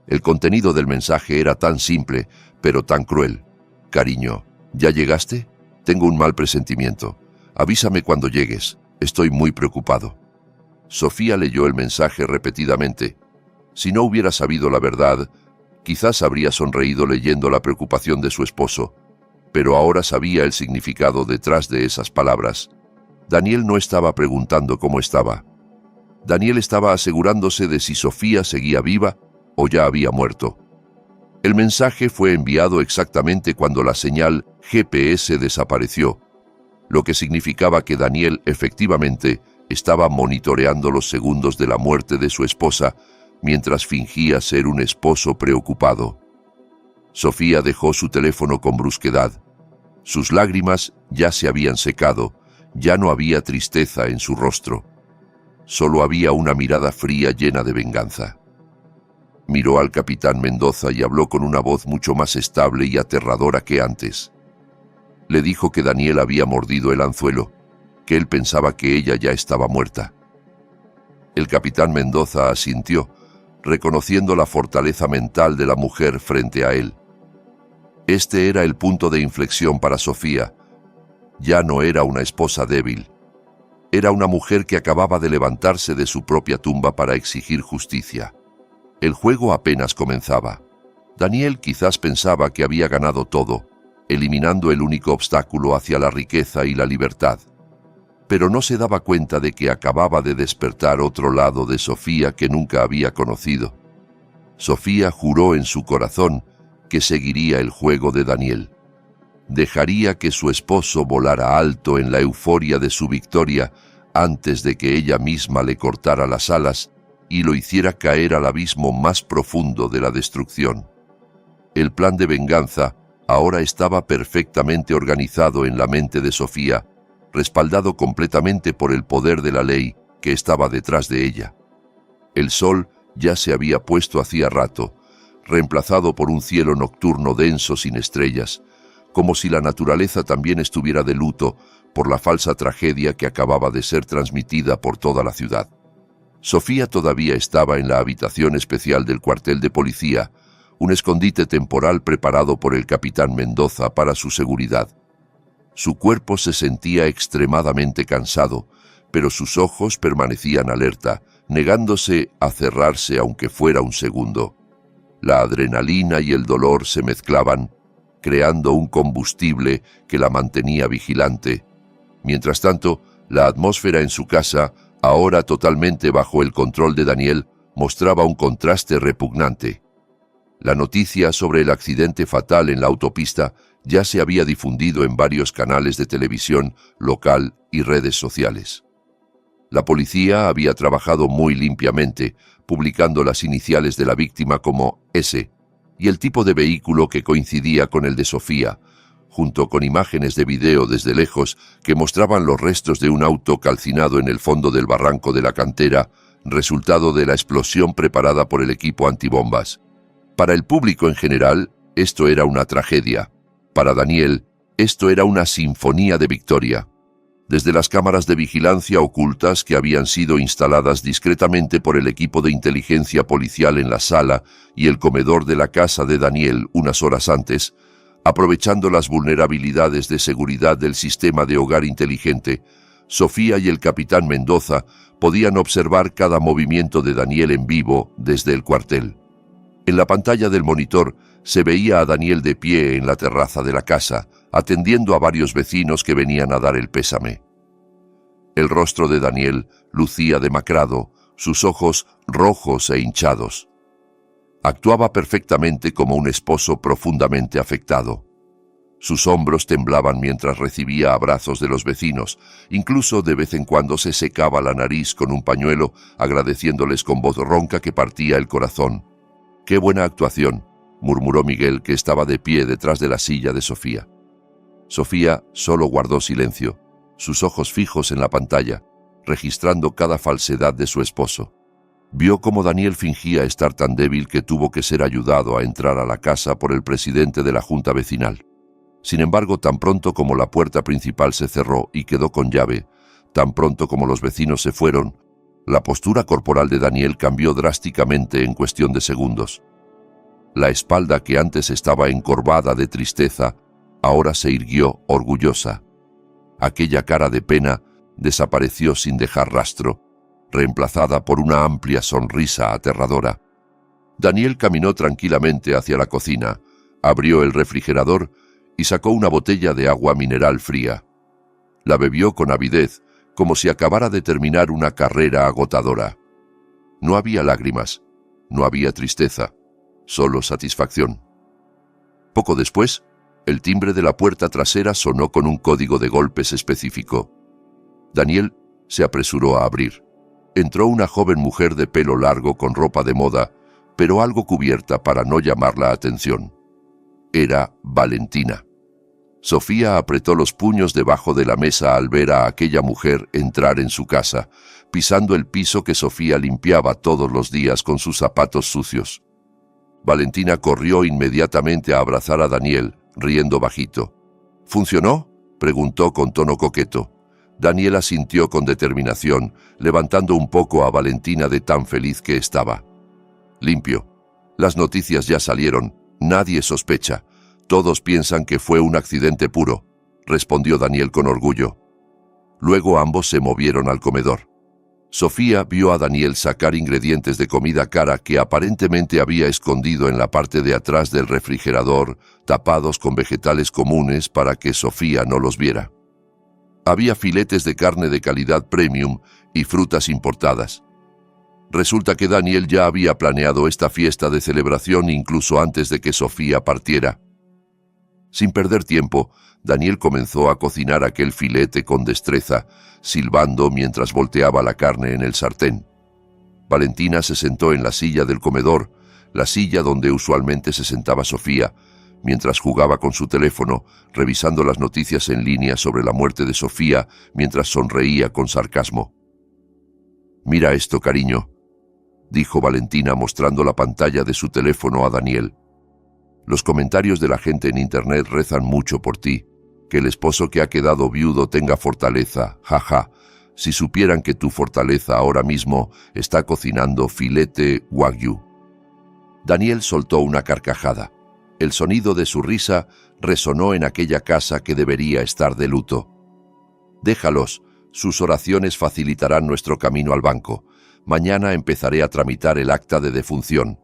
El contenido del mensaje era tan simple, pero tan cruel. Cariño, ¿ya llegaste? Tengo un mal presentimiento. Avísame cuando llegues. Estoy muy preocupado. Sofía leyó el mensaje repetidamente. Si no hubiera sabido la verdad, quizás habría sonreído leyendo la preocupación de su esposo, pero ahora sabía el significado detrás de esas palabras. Daniel no estaba preguntando cómo estaba. Daniel estaba asegurándose de si Sofía seguía viva o ya había muerto. El mensaje fue enviado exactamente cuando la señal GPS desapareció, lo que significaba que Daniel efectivamente estaba monitoreando los segundos de la muerte de su esposa mientras fingía ser un esposo preocupado. Sofía dejó su teléfono con brusquedad. Sus lágrimas ya se habían secado, ya no había tristeza en su rostro. Solo había una mirada fría llena de venganza. Miró al capitán Mendoza y habló con una voz mucho más estable y aterradora que antes. Le dijo que Daniel había mordido el anzuelo, que él pensaba que ella ya estaba muerta. El capitán Mendoza asintió, reconociendo la fortaleza mental de la mujer frente a él. Este era el punto de inflexión para Sofía. Ya no era una esposa débil. Era una mujer que acababa de levantarse de su propia tumba para exigir justicia. El juego apenas comenzaba. Daniel quizás pensaba que había ganado todo, eliminando el único obstáculo hacia la riqueza y la libertad. Pero no se daba cuenta de que acababa de despertar otro lado de Sofía que nunca había conocido. Sofía juró en su corazón que seguiría el juego de Daniel. Dejaría que su esposo volara alto en la euforia de su victoria antes de que ella misma le cortara las alas y lo hiciera caer al abismo más profundo de la destrucción. El plan de venganza ahora estaba perfectamente organizado en la mente de Sofía, respaldado completamente por el poder de la ley que estaba detrás de ella. El sol ya se había puesto hacía rato, reemplazado por un cielo nocturno denso sin estrellas, como si la naturaleza también estuviera de luto por la falsa tragedia que acababa de ser transmitida por toda la ciudad. Sofía todavía estaba en la habitación especial del cuartel de policía, un escondite temporal preparado por el capitán Mendoza para su seguridad. Su cuerpo se sentía extremadamente cansado, pero sus ojos permanecían alerta, negándose a cerrarse aunque fuera un segundo. La adrenalina y el dolor se mezclaban, creando un combustible que la mantenía vigilante. Mientras tanto, la atmósfera en su casa, ahora totalmente bajo el control de Daniel, mostraba un contraste repugnante. La noticia sobre el accidente fatal en la autopista ya se había difundido en varios canales de televisión local y redes sociales. La policía había trabajado muy limpiamente, publicando las iniciales de la víctima como S y el tipo de vehículo que coincidía con el de Sofía, junto con imágenes de video desde lejos que mostraban los restos de un auto calcinado en el fondo del barranco de la cantera, resultado de la explosión preparada por el equipo antibombas. Para el público en general, esto era una tragedia. Para Daniel, esto era una sinfonía de victoria. Desde las cámaras de vigilancia ocultas que habían sido instaladas discretamente por el equipo de inteligencia policial en la sala y el comedor de la casa de Daniel unas horas antes, aprovechando las vulnerabilidades de seguridad del sistema de hogar inteligente, Sofía y el capitán Mendoza podían observar cada movimiento de Daniel en vivo desde el cuartel. En la pantalla del monitor se veía a Daniel de pie en la terraza de la casa, atendiendo a varios vecinos que venían a dar el pésame. El rostro de Daniel lucía demacrado, sus ojos rojos e hinchados. Actuaba perfectamente como un esposo profundamente afectado. Sus hombros temblaban mientras recibía abrazos de los vecinos, incluso de vez en cuando se secaba la nariz con un pañuelo, agradeciéndoles con voz ronca que partía el corazón. «¡Qué buena actuación!», murmuró Miguel, que estaba de pie detrás de la silla de Sofía. Sofía solo guardó silencio, sus ojos fijos en la pantalla, registrando cada falsedad de su esposo. Vio cómo Daniel fingía estar tan débil que tuvo que ser ayudado a entrar a la casa por el presidente de la junta vecinal. Sin embargo, tan pronto como la puerta principal se cerró y quedó con llave, tan pronto como los vecinos se fueron, la postura corporal de Daniel cambió drásticamente en cuestión de segundos. La espalda, que antes estaba encorvada de tristeza, ahora se irguió orgullosa. Aquella cara de pena desapareció sin dejar rastro, reemplazada por una amplia sonrisa aterradora. Daniel caminó tranquilamente hacia la cocina, abrió el refrigerador y sacó una botella de agua mineral fría. La bebió con avidez, como si acabara de terminar una carrera agotadora. No había lágrimas, no había tristeza, solo satisfacción. Poco después, el timbre de la puerta trasera sonó con un código de golpes específico. Daniel se apresuró a abrir. Entró una joven mujer de pelo largo con ropa de moda, pero algo cubierta para no llamar la atención. Era Valentina. Sofía apretó los puños debajo de la mesa al ver a aquella mujer entrar en su casa, pisando el piso que Sofía limpiaba todos los días con sus zapatos sucios. Valentina corrió inmediatamente a abrazar a Daniel, riendo bajito. «¿Funcionó?», preguntó con tono coqueto. Daniel asintió con determinación, levantando un poco a Valentina de tan feliz que estaba. «Limpio. Las noticias ya salieron. Nadie sospecha. Todos piensan que fue un accidente puro», respondió Daniel con orgullo. Luego ambos se movieron al comedor. Sofía vio a Daniel sacar ingredientes de comida cara que aparentemente había escondido en la parte de atrás del refrigerador, tapados con vegetales comunes para que Sofía no los viera. Había filetes de carne de calidad premium y frutas importadas. Resulta que Daniel ya había planeado esta fiesta de celebración incluso antes de que Sofía partiera. Sin perder tiempo, Daniel comenzó a cocinar aquel filete con destreza, silbando mientras volteaba la carne en el sartén. Valentina se sentó en la silla del comedor, la silla donde usualmente se sentaba Sofía, mientras jugaba con su teléfono, revisando las noticias en línea sobre la muerte de Sofía, mientras sonreía con sarcasmo. «Mira esto, cariño», dijo Valentina mostrando la pantalla de su teléfono a Daniel. «Los comentarios de la gente en internet rezan mucho por ti. Que el esposo que ha quedado viudo tenga fortaleza, jaja. Si supieran que tu fortaleza ahora mismo está cocinando filete wagyu». Daniel soltó una carcajada. El sonido de su risa resonó en aquella casa que debería estar de luto. «Déjalos, sus oraciones facilitarán nuestro camino al banco. Mañana empezaré a tramitar el acta de defunción.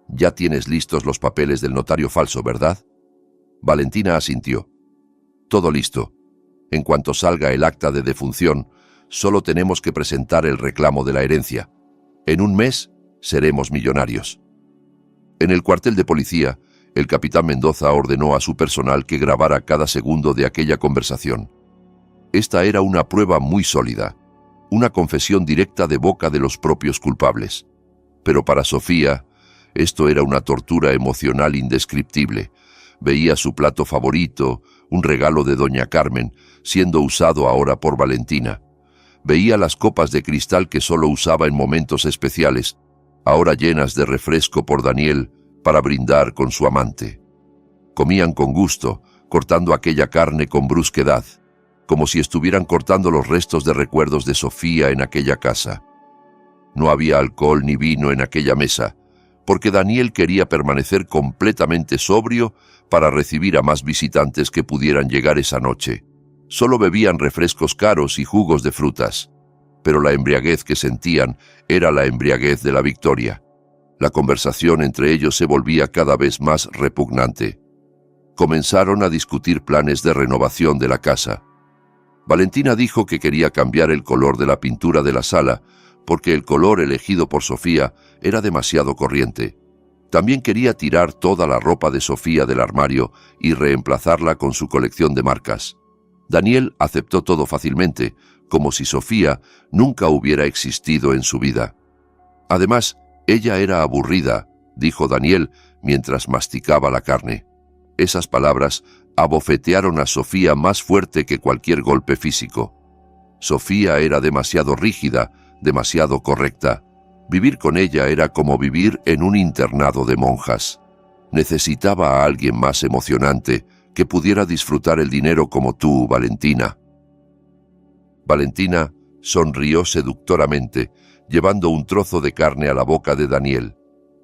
Ya tienes listos los papeles del notario falso, ¿verdad?» Valentina asintió. «Todo listo. En cuanto salga el acta de defunción, solo tenemos que presentar el reclamo de la herencia. En un mes seremos millonarios». En el cuartel de policía, el capitán Mendoza ordenó a su personal que grabara cada segundo de aquella conversación. Esta era una prueba muy sólida, una confesión directa de boca de los propios culpables. Pero para Sofía, esto era una tortura emocional indescriptible. Veía su plato favorito, un regalo de doña Carmen, siendo usado ahora por Valentina. Veía las copas de cristal que solo usaba en momentos especiales, ahora llenas de refresco por Daniel, para brindar con su amante. Comían con gusto, cortando aquella carne con brusquedad, como si estuvieran cortando los restos de recuerdos de Sofía en aquella casa. No había alcohol ni vino en aquella mesa, porque Daniel quería permanecer completamente sobrio para recibir a más visitantes que pudieran llegar esa noche. Solo bebían refrescos caros y jugos de frutas, pero la embriaguez que sentían era la embriaguez de la victoria. La conversación entre ellos se volvía cada vez más repugnante. Comenzaron a discutir planes de renovación de la casa. Valentina dijo que quería cambiar el color de la pintura de la sala, porque el color elegido por Sofía era demasiado corriente. También quería tirar toda la ropa de Sofía del armario y reemplazarla con su colección de marcas. Daniel aceptó todo fácilmente, como si Sofía nunca hubiera existido en su vida. Además, ella era aburrida, dijo Daniel mientras masticaba la carne. Esas palabras abofetearon a Sofía más fuerte que cualquier golpe físico. Sofía era demasiado rígida, demasiado correcta. Vivir con ella era como vivir en un internado de monjas. Necesitaba a alguien más emocionante, que pudiera disfrutar el dinero como tú, Valentina. Valentina sonrió seductoramente, llevando un trozo de carne a la boca de Daniel.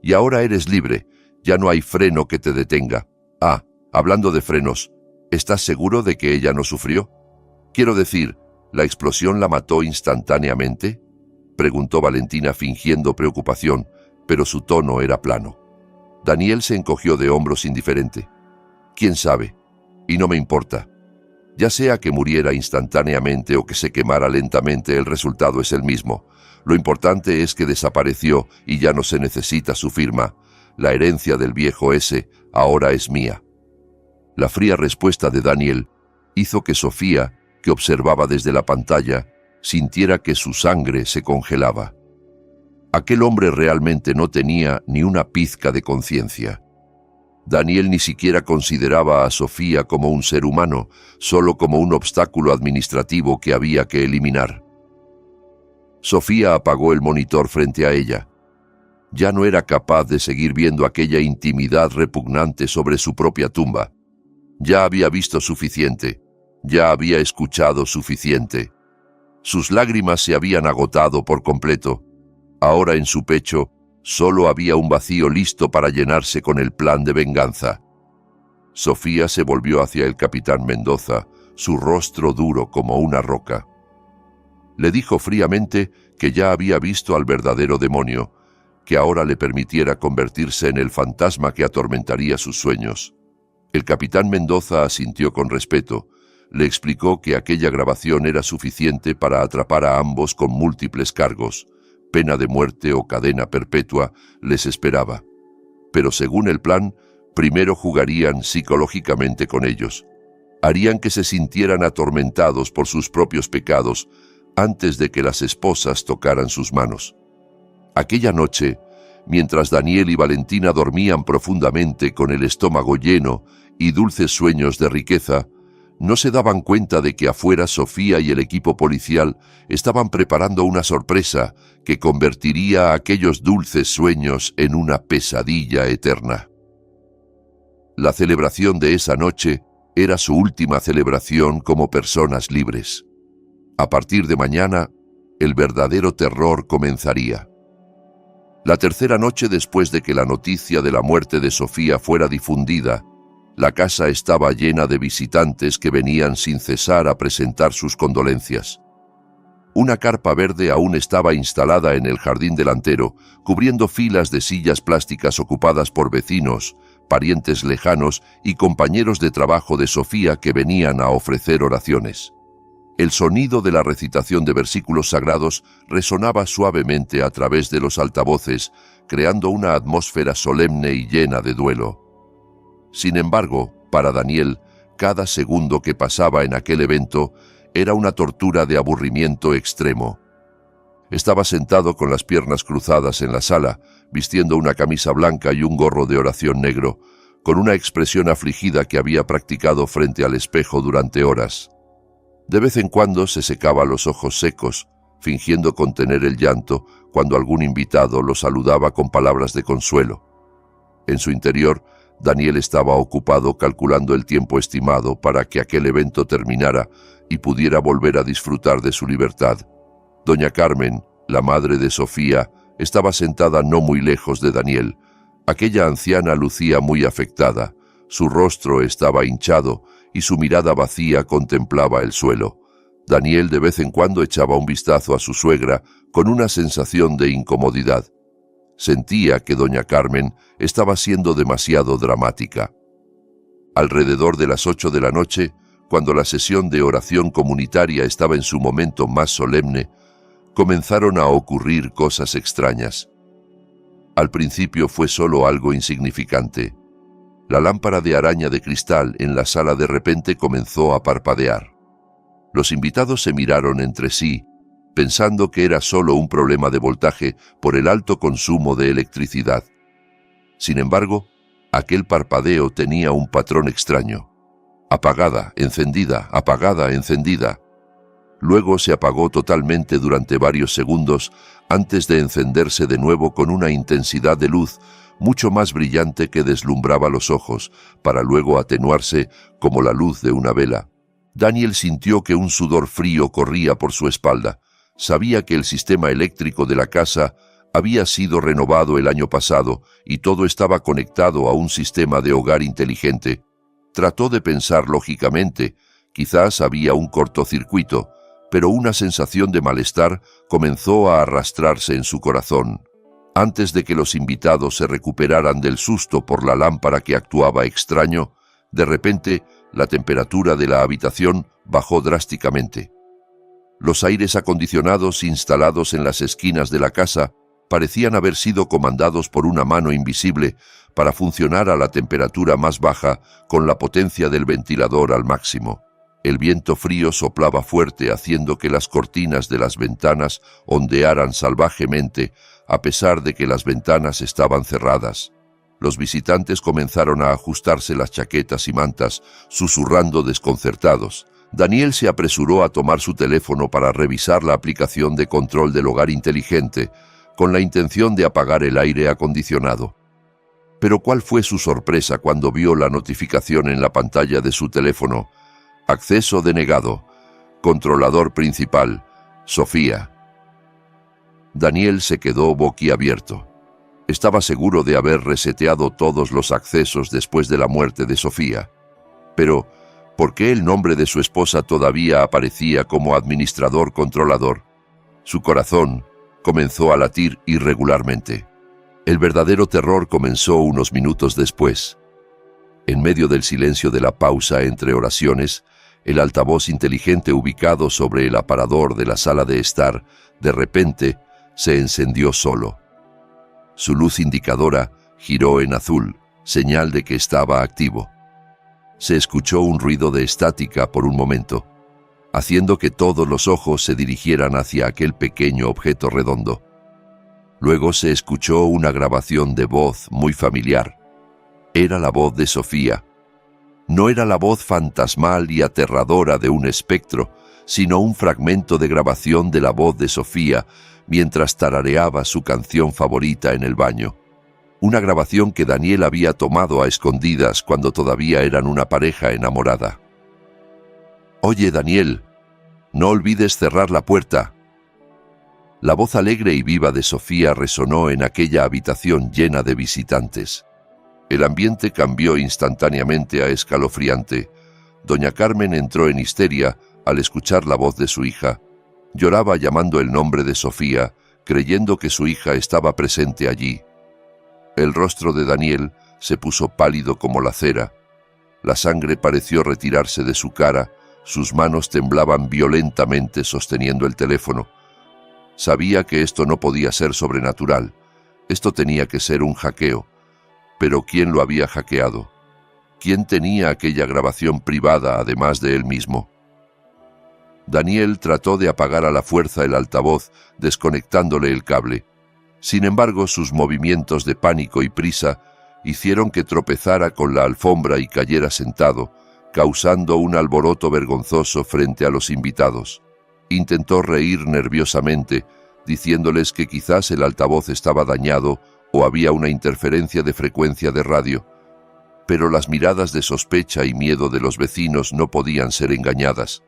«Y ahora eres libre, ya no hay freno que te detenga. Ah, hablando de frenos, ¿estás seguro de que ella no sufrió? Quiero decir, ¿la explosión la mató instantáneamente?», preguntó Valentina fingiendo preocupación, pero su tono era plano. Daniel se encogió de hombros indiferente. «¿Quién sabe? Y no me importa. Ya sea que muriera instantáneamente o que se quemara lentamente, el resultado es el mismo. Lo importante es que desapareció y ya no se necesita su firma. La herencia del viejo ese ahora es mía». La fría respuesta de Daniel hizo que Sofía, que observaba desde la pantalla, sintiera que su sangre se congelaba. Aquel hombre realmente no tenía ni una pizca de conciencia. Daniel ni siquiera consideraba a Sofía como un ser humano, solo como un obstáculo administrativo que había que eliminar. Sofía apagó el monitor frente a ella. Ya no era capaz de seguir viendo aquella intimidad repugnante sobre su propia tumba. Ya había visto suficiente, ya había escuchado suficiente. Sus lágrimas se habían agotado por completo. Ahora en su pecho solo había un vacío listo para llenarse con el plan de venganza. Sofía se volvió hacia el capitán Mendoza, su rostro duro como una roca. Le dijo fríamente que ya había visto al verdadero demonio, que ahora le permitiera convertirse en el fantasma que atormentaría sus sueños. El capitán Mendoza asintió con respeto. Le explicó que aquella grabación era suficiente para atrapar a ambos con múltiples cargos. Pena de muerte o cadena perpetua les esperaba. Pero según el plan, primero jugarían psicológicamente con ellos. Harían que se sintieran atormentados por sus propios pecados antes de que las esposas tocaran sus manos. Aquella noche, mientras Daniel y Valentina dormían profundamente con el estómago lleno y dulces sueños de riqueza, no se daban cuenta de que afuera Sofía y el equipo policial estaban preparando una sorpresa que convertiría aquellos dulces sueños en una pesadilla eterna. La celebración de esa noche era su última celebración como personas libres. A partir de mañana, el verdadero terror comenzaría. La tercera noche después de que la noticia de la muerte de Sofía fuera difundida, la casa estaba llena de visitantes que venían sin cesar a presentar sus condolencias. Una carpa verde aún estaba instalada en el jardín delantero, cubriendo filas de sillas plásticas ocupadas por vecinos, parientes lejanos y compañeros de trabajo de Sofía que venían a ofrecer oraciones. El sonido de la recitación de versículos sagrados resonaba suavemente a través de los altavoces, creando una atmósfera solemne y llena de duelo. Sin embargo, para Daniel, cada segundo que pasaba en aquel evento era una tortura de aburrimiento extremo. Estaba sentado con las piernas cruzadas en la sala, vistiendo una camisa blanca y un gorro de oración negro, con una expresión afligida que había practicado frente al espejo durante horas. De vez en cuando se secaba los ojos secos, fingiendo contener el llanto cuando algún invitado lo saludaba con palabras de consuelo. En su interior, Daniel estaba ocupado calculando el tiempo estimado para que aquel evento terminara y pudiera volver a disfrutar de su libertad. Doña Carmen, la madre de Sofía, estaba sentada no muy lejos de Daniel. Aquella anciana lucía muy afectada. Su rostro estaba hinchado y su mirada vacía contemplaba el suelo. Daniel de vez en cuando echaba un vistazo a su suegra con una sensación de incomodidad. Sentía que doña Carmen estaba siendo demasiado dramática. Alrededor de las 8 de la noche, cuando la sesión de oración comunitaria estaba en su momento más solemne, comenzaron a ocurrir cosas extrañas. Al principio fue solo algo insignificante. La lámpara de araña de cristal en la sala de repente comenzó a parpadear. Los invitados se miraron entre sí, pensando que era solo un problema de voltaje por el alto consumo de electricidad. Sin embargo, aquel parpadeo tenía un patrón extraño. Apagada, encendida, apagada, encendida. Luego se apagó totalmente durante varios segundos antes de encenderse de nuevo con una intensidad de luz mucho más brillante que deslumbraba los ojos, para luego atenuarse como la luz de una vela. Daniel sintió que un sudor frío corría por su espalda. Sabía que el sistema eléctrico de la casa había sido renovado el año pasado y todo estaba conectado a un sistema de hogar inteligente. Trató de pensar lógicamente, quizás había un cortocircuito, pero una sensación de malestar comenzó a arrastrarse en su corazón. Antes de que los invitados se recuperaran del susto por la lámpara que actuaba extraño, de repente la temperatura de la habitación bajó drásticamente. Los aires acondicionados instalados en las esquinas de la casa parecían haber sido comandados por una mano invisible para funcionar a la temperatura más baja con la potencia del ventilador al máximo. El viento frío soplaba fuerte, haciendo que las cortinas de las ventanas ondearan salvajemente, a pesar de que las ventanas estaban cerradas. Los visitantes comenzaron a ajustarse las chaquetas y mantas, susurrando desconcertados. Daniel se apresuró a tomar su teléfono para revisar la aplicación de control del hogar inteligente, con la intención de apagar el aire acondicionado. Pero ¿cuál fue su sorpresa cuando vio la notificación en la pantalla de su teléfono? Acceso denegado. Controlador principal. Sofía. Daniel se quedó boquiabierto. Estaba seguro de haber reseteado todos los accesos después de la muerte de Sofía. Pero, ¿por qué el nombre de su esposa todavía aparecía como administrador controlador? Su corazón, comenzó a latir irregularmente. El verdadero terror comenzó unos minutos después. En medio del silencio de la pausa entre oraciones, el altavoz inteligente ubicado sobre el aparador de la sala de estar, de repente, se encendió solo. Su luz indicadora giró en azul, señal de que estaba activo. Se escuchó un ruido de estática por un momento, haciendo que todos los ojos se dirigieran hacia aquel pequeño objeto redondo. Luego se escuchó una grabación de voz muy familiar. Era la voz de Sofía. No era la voz fantasmal y aterradora de un espectro, sino un fragmento de grabación de la voz de Sofía mientras tarareaba su canción favorita en el baño. Una grabación que Daniel había tomado a escondidas cuando todavía eran una pareja enamorada. «Oye, Daniel, no olvides cerrar la puerta». La voz alegre y viva de Sofía resonó en aquella habitación llena de visitantes. El ambiente cambió instantáneamente a escalofriante. Doña Carmen entró en histeria al escuchar la voz de su hija. Lloraba llamando el nombre de Sofía, creyendo que su hija estaba presente allí. El rostro de Daniel se puso pálido como la cera. La sangre pareció retirarse de su cara, sus manos temblaban violentamente sosteniendo el teléfono. Sabía que esto no podía ser sobrenatural, esto tenía que ser un hackeo. Pero ¿quién lo había hackeado? ¿Quién tenía aquella grabación privada además de él mismo? Daniel trató de apagar a la fuerza el altavoz, desconectándole el cable. Sin embargo, sus movimientos de pánico y prisa hicieron que tropezara con la alfombra y cayera sentado, causando un alboroto vergonzoso frente a los invitados. Intentó reír nerviosamente, diciéndoles que quizás el altavoz estaba dañado o había una interferencia de frecuencia de radio. Pero las miradas de sospecha y miedo de los vecinos no podían ser engañadas.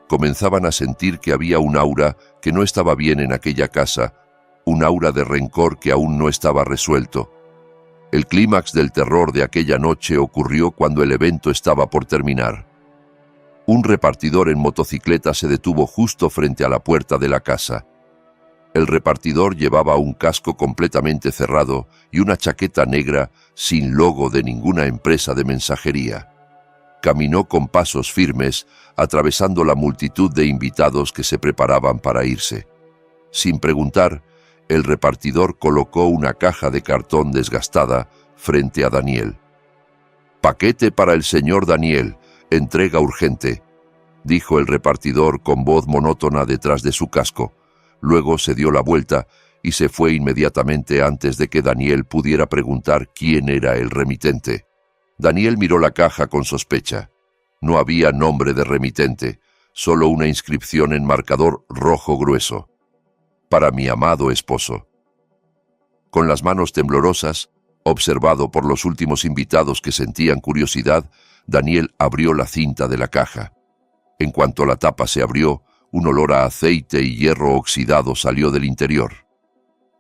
Comenzaban a sentir que había un aura que no estaba bien en aquella casa, un aura de rencor que aún no estaba resuelto. El clímax del terror de aquella noche ocurrió cuando el evento estaba por terminar. Un repartidor en motocicleta se detuvo justo frente a la puerta de la casa. El repartidor llevaba un casco completamente cerrado y una chaqueta negra sin logo de ninguna empresa de mensajería. Caminó con pasos firmes, atravesando la multitud de invitados que se preparaban para irse. Sin preguntar, el repartidor colocó una caja de cartón desgastada frente a Daniel. «Paquete para el señor Daniel, entrega urgente», dijo el repartidor con voz monótona detrás de su casco. Luego se dio la vuelta y se fue inmediatamente antes de que Daniel pudiera preguntar quién era el remitente. Daniel miró la caja con sospecha. No había nombre de remitente, solo una inscripción en marcador rojo grueso. «Para mi amado esposo». Con las manos temblorosas, observado por los últimos invitados que sentían curiosidad, Daniel abrió la cinta de la caja. En cuanto la tapa se abrió, un olor a aceite y hierro oxidado salió del interior.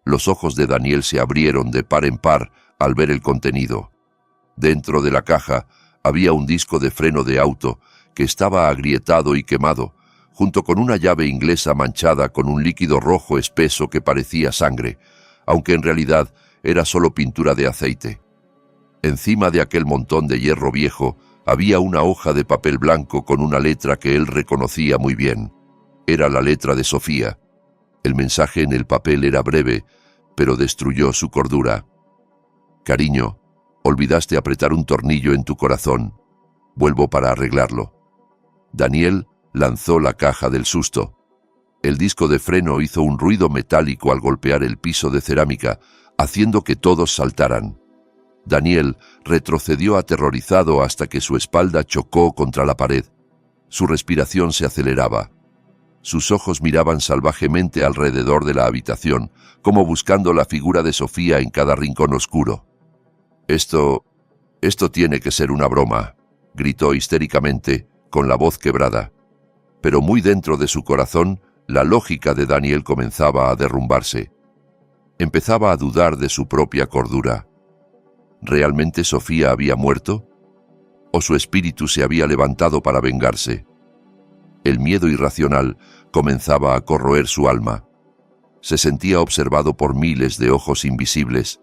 Los ojos de Daniel se abrieron de par en par al ver el contenido. Dentro de la caja había un disco de freno de auto que estaba agrietado y quemado, junto con una llave inglesa manchada con un líquido rojo espeso que parecía sangre, aunque en realidad era solo pintura de aceite. Encima de aquel montón de hierro viejo había una hoja de papel blanco con una letra que él reconocía muy bien. Era la letra de Sofía. El mensaje en el papel era breve, pero destruyó su cordura. «Cariño, olvidaste apretar un tornillo en tu corazón. Vuelvo para arreglarlo». Daniel lanzó la caja del susto. El disco de freno hizo un ruido metálico al golpear el piso de cerámica, haciendo que todos saltaran. Daniel retrocedió aterrorizado hasta que su espalda chocó contra la pared. Su respiración se aceleraba. Sus ojos miraban salvajemente alrededor de la habitación, como buscando la figura de Sofía en cada rincón oscuro. Esto tiene que ser una broma», gritó histéricamente, con la voz quebrada. Pero muy dentro de su corazón, la lógica de Daniel comenzaba a derrumbarse. Empezaba a dudar de su propia cordura. ¿Realmente Sofía había muerto? ¿O su espíritu se había levantado para vengarse? El miedo irracional comenzaba a corroer su alma. Se sentía observado por miles de ojos invisibles.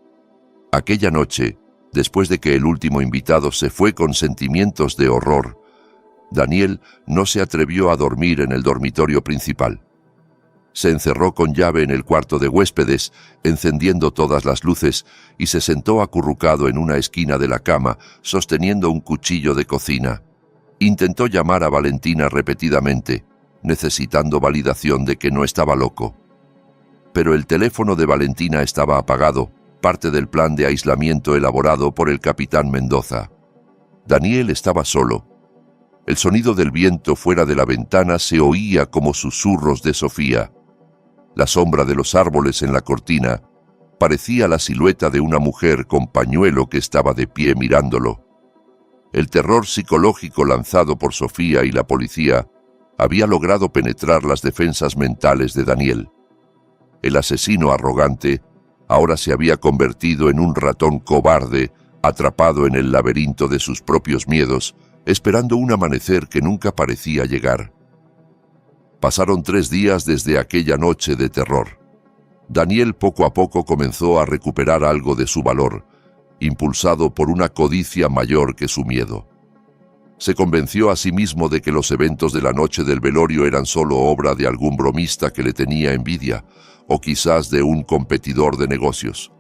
Aquella noche, después de que el último invitado se fue con sentimientos de horror, Daniel no se atrevió a dormir en el dormitorio principal. Se encerró con llave en el cuarto de huéspedes, encendiendo todas las luces, y se sentó acurrucado en una esquina de la cama, sosteniendo un cuchillo de cocina. Intentó llamar a Valentina repetidamente, necesitando validación de que no estaba loco. Pero el teléfono de Valentina estaba apagado, parte del plan de aislamiento elaborado por el capitán Mendoza. Daniel estaba solo. El sonido del viento fuera de la ventana se oía como susurros de Sofía. La sombra de los árboles en la cortina parecía la silueta de una mujer con pañuelo que estaba de pie mirándolo. El terror psicológico lanzado por Sofía y la policía había logrado penetrar las defensas mentales de Daniel. El asesino arrogante ahora se había convertido en un ratón cobarde, atrapado en el laberinto de sus propios miedos, esperando un amanecer que nunca parecía llegar. Pasaron 3 días desde aquella noche de terror. Daniel poco a poco comenzó a recuperar algo de su valor, impulsado por una codicia mayor que su miedo. Se convenció a sí mismo de que los eventos de la noche del velorio eran solo obra de algún bromista que le tenía envidia, o quizás de un competidor de negocios.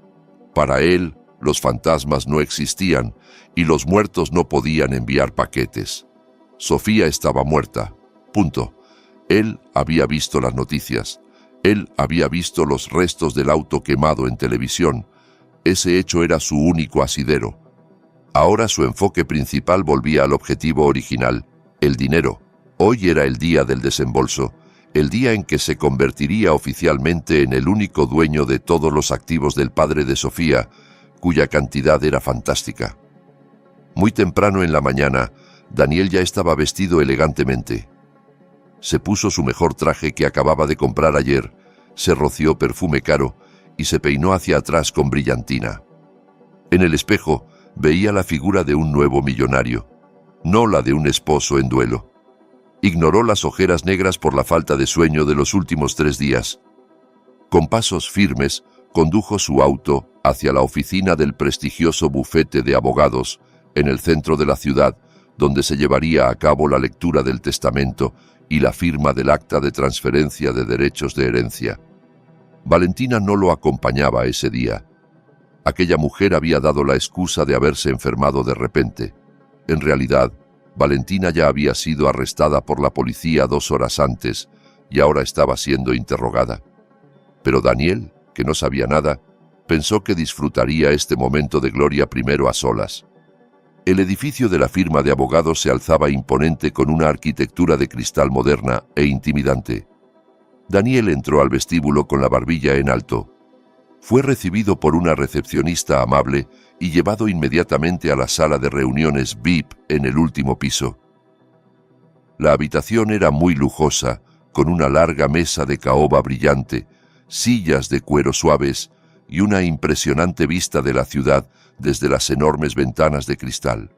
Para él, los fantasmas no existían y los muertos no podían enviar paquetes. Sofía estaba muerta. Punto. Él había visto las noticias. Él había visto los restos del auto quemado en televisión. Ese hecho era su único asidero. Ahora su enfoque principal volvía al objetivo original, el dinero. Hoy era el día del desembolso, el día en que se convertiría oficialmente en el único dueño de todos los activos del padre de Sofía, cuya cantidad era fantástica. Muy temprano en la mañana, Daniel ya estaba vestido elegantemente. Se puso su mejor traje que acababa de comprar ayer, se roció perfume caro y se peinó hacia atrás con brillantina. En el espejo veía la figura de un nuevo millonario, no la de un esposo en duelo. Ignoró las ojeras negras por la falta de sueño de los últimos 3 días. Con pasos firmes, condujo su auto hacia la oficina del prestigioso bufete de abogados en el centro de la ciudad, donde se llevaría a cabo la lectura del testamento y la firma del acta de transferencia de derechos de herencia. Valentina no lo acompañaba ese día. Aquella mujer había dado la excusa de haberse enfermado de repente. En realidad, Valentina ya había sido arrestada por la policía 2 horas antes y ahora estaba siendo interrogada. Pero Daniel, que no sabía nada, pensó que disfrutaría este momento de gloria primero a solas. El edificio de la firma de abogados se alzaba imponente con una arquitectura de cristal moderna e intimidante. Daniel entró al vestíbulo con la barbilla en alto. Fue recibido por una recepcionista amable y llevado inmediatamente a la sala de reuniones VIP en el último piso. La habitación era muy lujosa, con una larga mesa de caoba brillante, sillas de cuero suaves y una impresionante vista de la ciudad desde las enormes ventanas de cristal.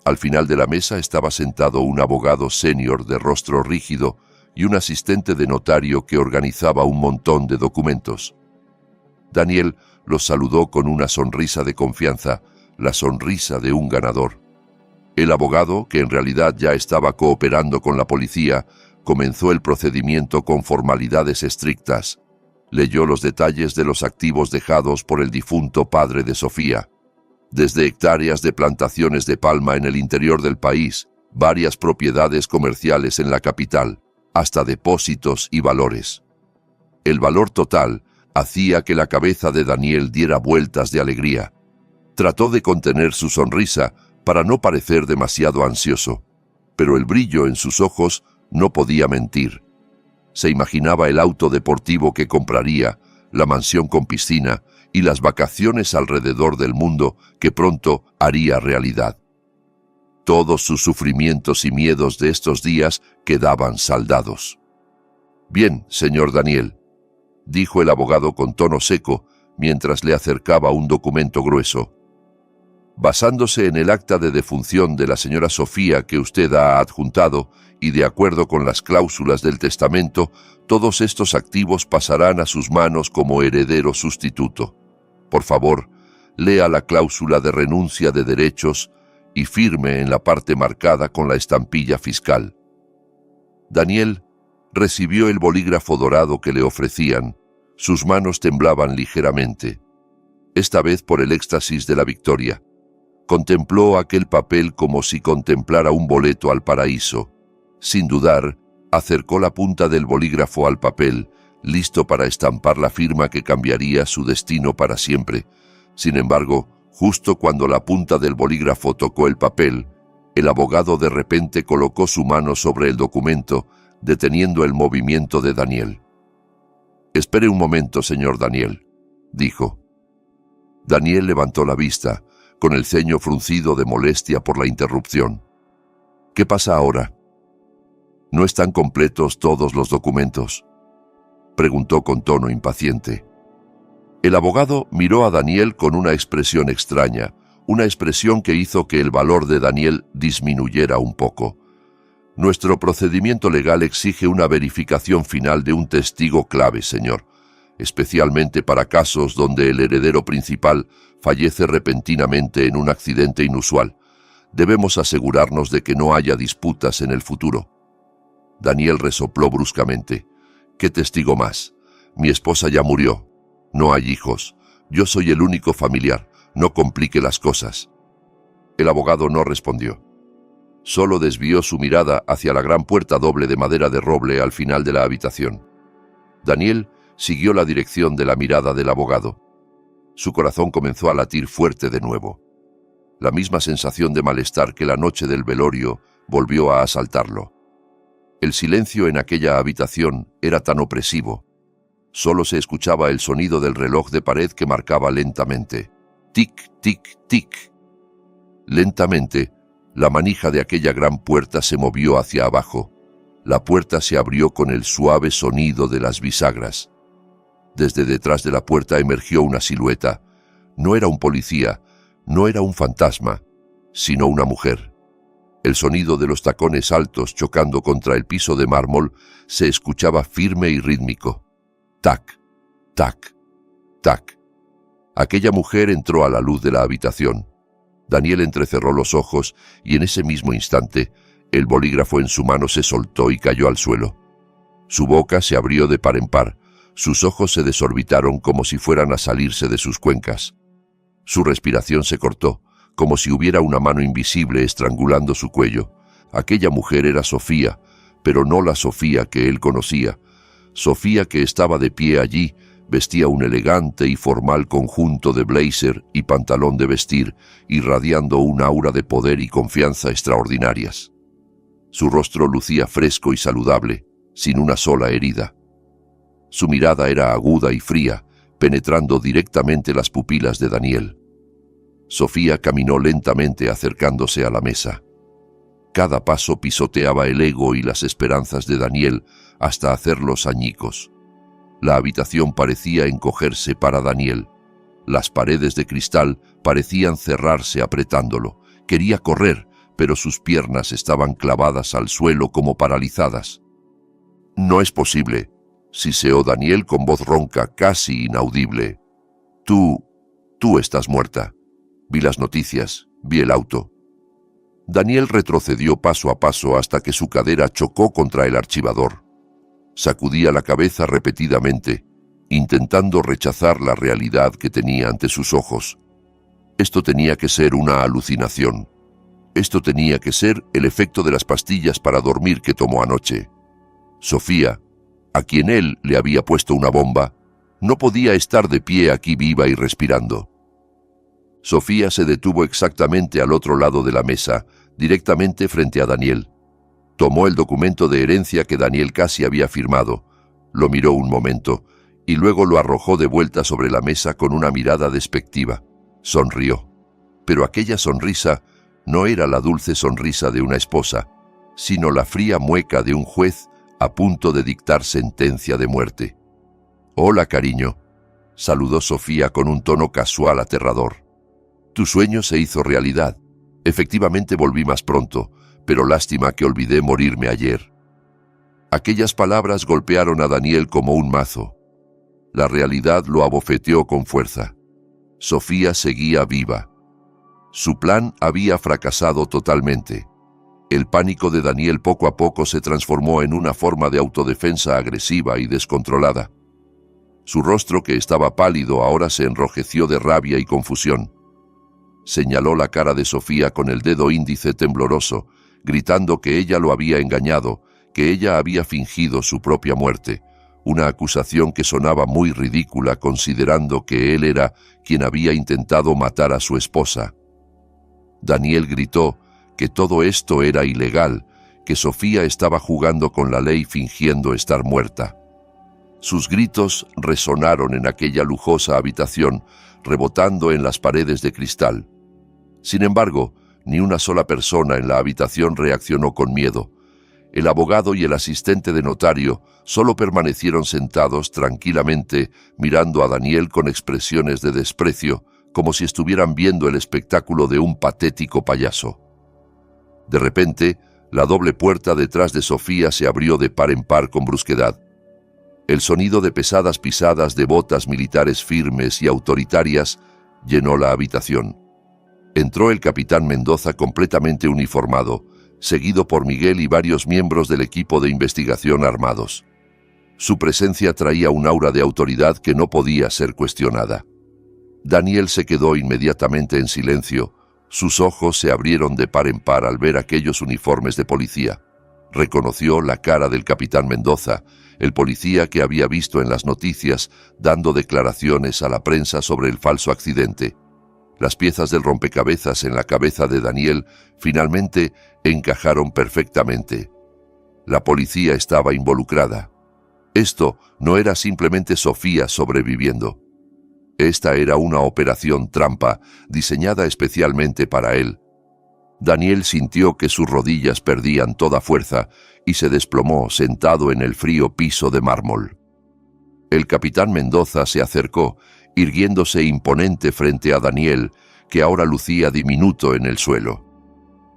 Al final de la mesa estaba sentado un abogado senior de rostro rígido y un asistente de notario que organizaba un montón de documentos. Daniel los saludó con una sonrisa de confianza, la sonrisa de un ganador. El abogado, que en realidad ya estaba cooperando con la policía, comenzó el procedimiento con formalidades estrictas. Leyó los detalles de los activos dejados por el difunto padre de Sofía. Desde hectáreas de plantaciones de palma en el interior del país, varias propiedades comerciales en la capital, hasta depósitos y valores. El valor total hacía que la cabeza de Daniel diera vueltas de alegría. Trató de contener su sonrisa para no parecer demasiado ansioso, pero el brillo en sus ojos no podía mentir. Se imaginaba el auto deportivo que compraría, la mansión con piscina y las vacaciones alrededor del mundo que pronto haría realidad. Todos sus sufrimientos y miedos de estos días quedaban saldados. «Bien, señor Daniel», dijo el abogado con tono seco mientras le acercaba un documento grueso. Basándose en el acta de defunción de la señora Sofía que usted ha adjuntado y de acuerdo con las cláusulas del testamento, todos estos activos pasarán a sus manos como heredero sustituto. Por favor, lea la cláusula de renuncia de derechos y firme en la parte marcada con la estampilla fiscal. Daniel recibió el bolígrafo dorado que le ofrecían. Sus manos temblaban ligeramente, esta vez por el éxtasis de la victoria. Contempló aquel papel como si contemplara un boleto al paraíso. Sin dudar, acercó la punta del bolígrafo al papel, listo para estampar la firma que cambiaría su destino para siempre. Sin embargo, justo cuando la punta del bolígrafo tocó el papel, el abogado de repente colocó su mano sobre el documento, deteniendo el movimiento de Daniel. «Espere un momento, señor Daniel», dijo. Daniel levantó la vista, con el ceño fruncido de molestia por la interrupción. «¿Qué pasa ahora? ¿No están completos todos los documentos?», preguntó con tono impaciente. El abogado miró a Daniel con una expresión extraña, una expresión que hizo que el valor de Daniel disminuyera un poco. «Nuestro procedimiento legal exige una verificación final de un testigo clave, señor, especialmente para casos donde el heredero principal fallece repentinamente en un accidente inusual. Debemos asegurarnos de que no haya disputas en el futuro». Daniel resopló bruscamente. «¿Qué testigo más? Mi esposa ya murió. No hay hijos. Yo soy el único familiar. No complique las cosas». El abogado no respondió. Solo desvió su mirada hacia la gran puerta doble de madera de roble al final de la habitación. Daniel siguió la dirección de la mirada del abogado. Su corazón comenzó a latir fuerte de nuevo. La misma sensación de malestar que la noche del velorio volvió a asaltarlo. El silencio en aquella habitación era tan opresivo. Solo se escuchaba el sonido del reloj de pared que marcaba lentamente. Tic, tic, tic. Lentamente, la manija de aquella gran puerta se movió hacia abajo. La puerta se abrió con el suave sonido de las bisagras. Desde detrás de la puerta emergió una silueta. No era un policía, no era un fantasma, sino una mujer. El sonido de los tacones altos chocando contra el piso de mármol se escuchaba firme y rítmico. Tac, tac, tac. Aquella mujer entró a la luz de la habitación. Daniel entrecerró los ojos y en ese mismo instante el bolígrafo en su mano se soltó y cayó al suelo. Su boca se abrió de par en par, sus ojos se desorbitaron como si fueran a salirse de sus cuencas. Su respiración se cortó, como si hubiera una mano invisible estrangulando su cuello. Aquella mujer era Sofía, pero no la Sofía que él conocía. Sofía, que estaba de pie allí, vestía un elegante y formal conjunto de blazer y pantalón de vestir, irradiando un aura de poder y confianza extraordinarias. Su rostro lucía fresco y saludable, sin una sola herida. Su mirada era aguda y fría, penetrando directamente las pupilas de Daniel. Sofía caminó lentamente acercándose a la mesa. Cada paso pisoteaba el ego y las esperanzas de Daniel hasta hacerlos añicos. La habitación parecía encogerse para Daniel. Las paredes de cristal parecían cerrarse apretándolo. Quería correr, pero sus piernas estaban clavadas al suelo como paralizadas. «No es posible», siseó Daniel con voz ronca, casi inaudible. Tú estás muerta. Vi las noticias, vi el auto». Daniel retrocedió paso a paso hasta que su cadera chocó contra el archivador. Sacudía la cabeza repetidamente, intentando rechazar la realidad que tenía ante sus ojos. Esto tenía que ser una alucinación. Esto tenía que ser el efecto de las pastillas para dormir que tomó anoche. Sofía, a quien él le había puesto una bomba, no podía estar de pie aquí viva y respirando. Sofía se detuvo exactamente al otro lado de la mesa, directamente frente a Daniel. Tomó el documento de herencia que Daniel casi había firmado, lo miró un momento y luego lo arrojó de vuelta sobre la mesa con una mirada despectiva. Sonrió. Pero aquella sonrisa no era la dulce sonrisa de una esposa, sino la fría mueca de un juez a punto de dictar sentencia de muerte. «Hola, cariño», saludó Sofía con un tono casual aterrador. Tu sueño se hizo realidad. Efectivamente volví más pronto, pero lástima que olvidé morirme ayer. Aquellas palabras golpearon a Daniel como un mazo. La realidad lo abofeteó con fuerza. Sofía seguía viva. Su plan había fracasado totalmente. El pánico de Daniel poco a poco se transformó en una forma de autodefensa agresiva y descontrolada. Su rostro, que estaba pálido, ahora se enrojeció de rabia y confusión. Señaló la cara de Sofía con el dedo índice tembloroso, gritando que ella lo había engañado, que ella había fingido su propia muerte, una acusación que sonaba muy ridícula considerando que él era quien había intentado matar a su esposa. Daniel gritó que todo esto era ilegal, que Sofía estaba jugando con la ley fingiendo estar muerta. Sus gritos resonaron en aquella lujosa habitación, rebotando en las paredes de cristal. Sin embargo, ni una sola persona en la habitación reaccionó con miedo. El abogado y el asistente de notario solo permanecieron sentados tranquilamente, mirando a Daniel con expresiones de desprecio, como si estuvieran viendo el espectáculo de un patético payaso. De repente, la doble puerta detrás de Sofía se abrió de par en par con brusquedad. El sonido de pesadas pisadas de botas militares firmes y autoritarias llenó la habitación. Entró el capitán Mendoza completamente uniformado, seguido por Miguel y varios miembros del equipo de investigación armados. Su presencia traía un aura de autoridad que no podía ser cuestionada. Daniel se quedó inmediatamente en silencio. Sus ojos se abrieron de par en par al ver aquellos uniformes de policía. Reconoció la cara del capitán Mendoza, el policía que había visto en las noticias dando declaraciones a la prensa sobre el falso accidente. Las piezas del rompecabezas en la cabeza de Daniel finalmente encajaron perfectamente. La policía estaba involucrada. Esto no era simplemente Sofía sobreviviendo. Esta era una operación trampa diseñada especialmente para él. Daniel sintió que sus rodillas perdían toda fuerza y se desplomó sentado en el frío piso de mármol. El capitán Mendoza se acercó, irguiéndose imponente frente a Daniel, que ahora lucía diminuto en el suelo.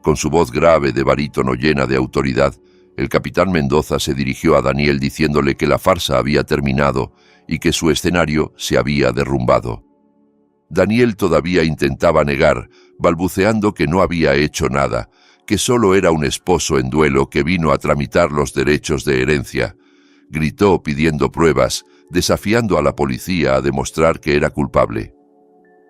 Con su voz grave de barítono llena de autoridad, el capitán Mendoza se dirigió a Daniel diciéndole que la farsa había terminado y que su escenario se había derrumbado. Daniel todavía intentaba negar, balbuceando que no había hecho nada, que solo era un esposo en duelo que vino a tramitar los derechos de herencia. Gritó pidiendo pruebas, desafiando a la policía a demostrar que era culpable.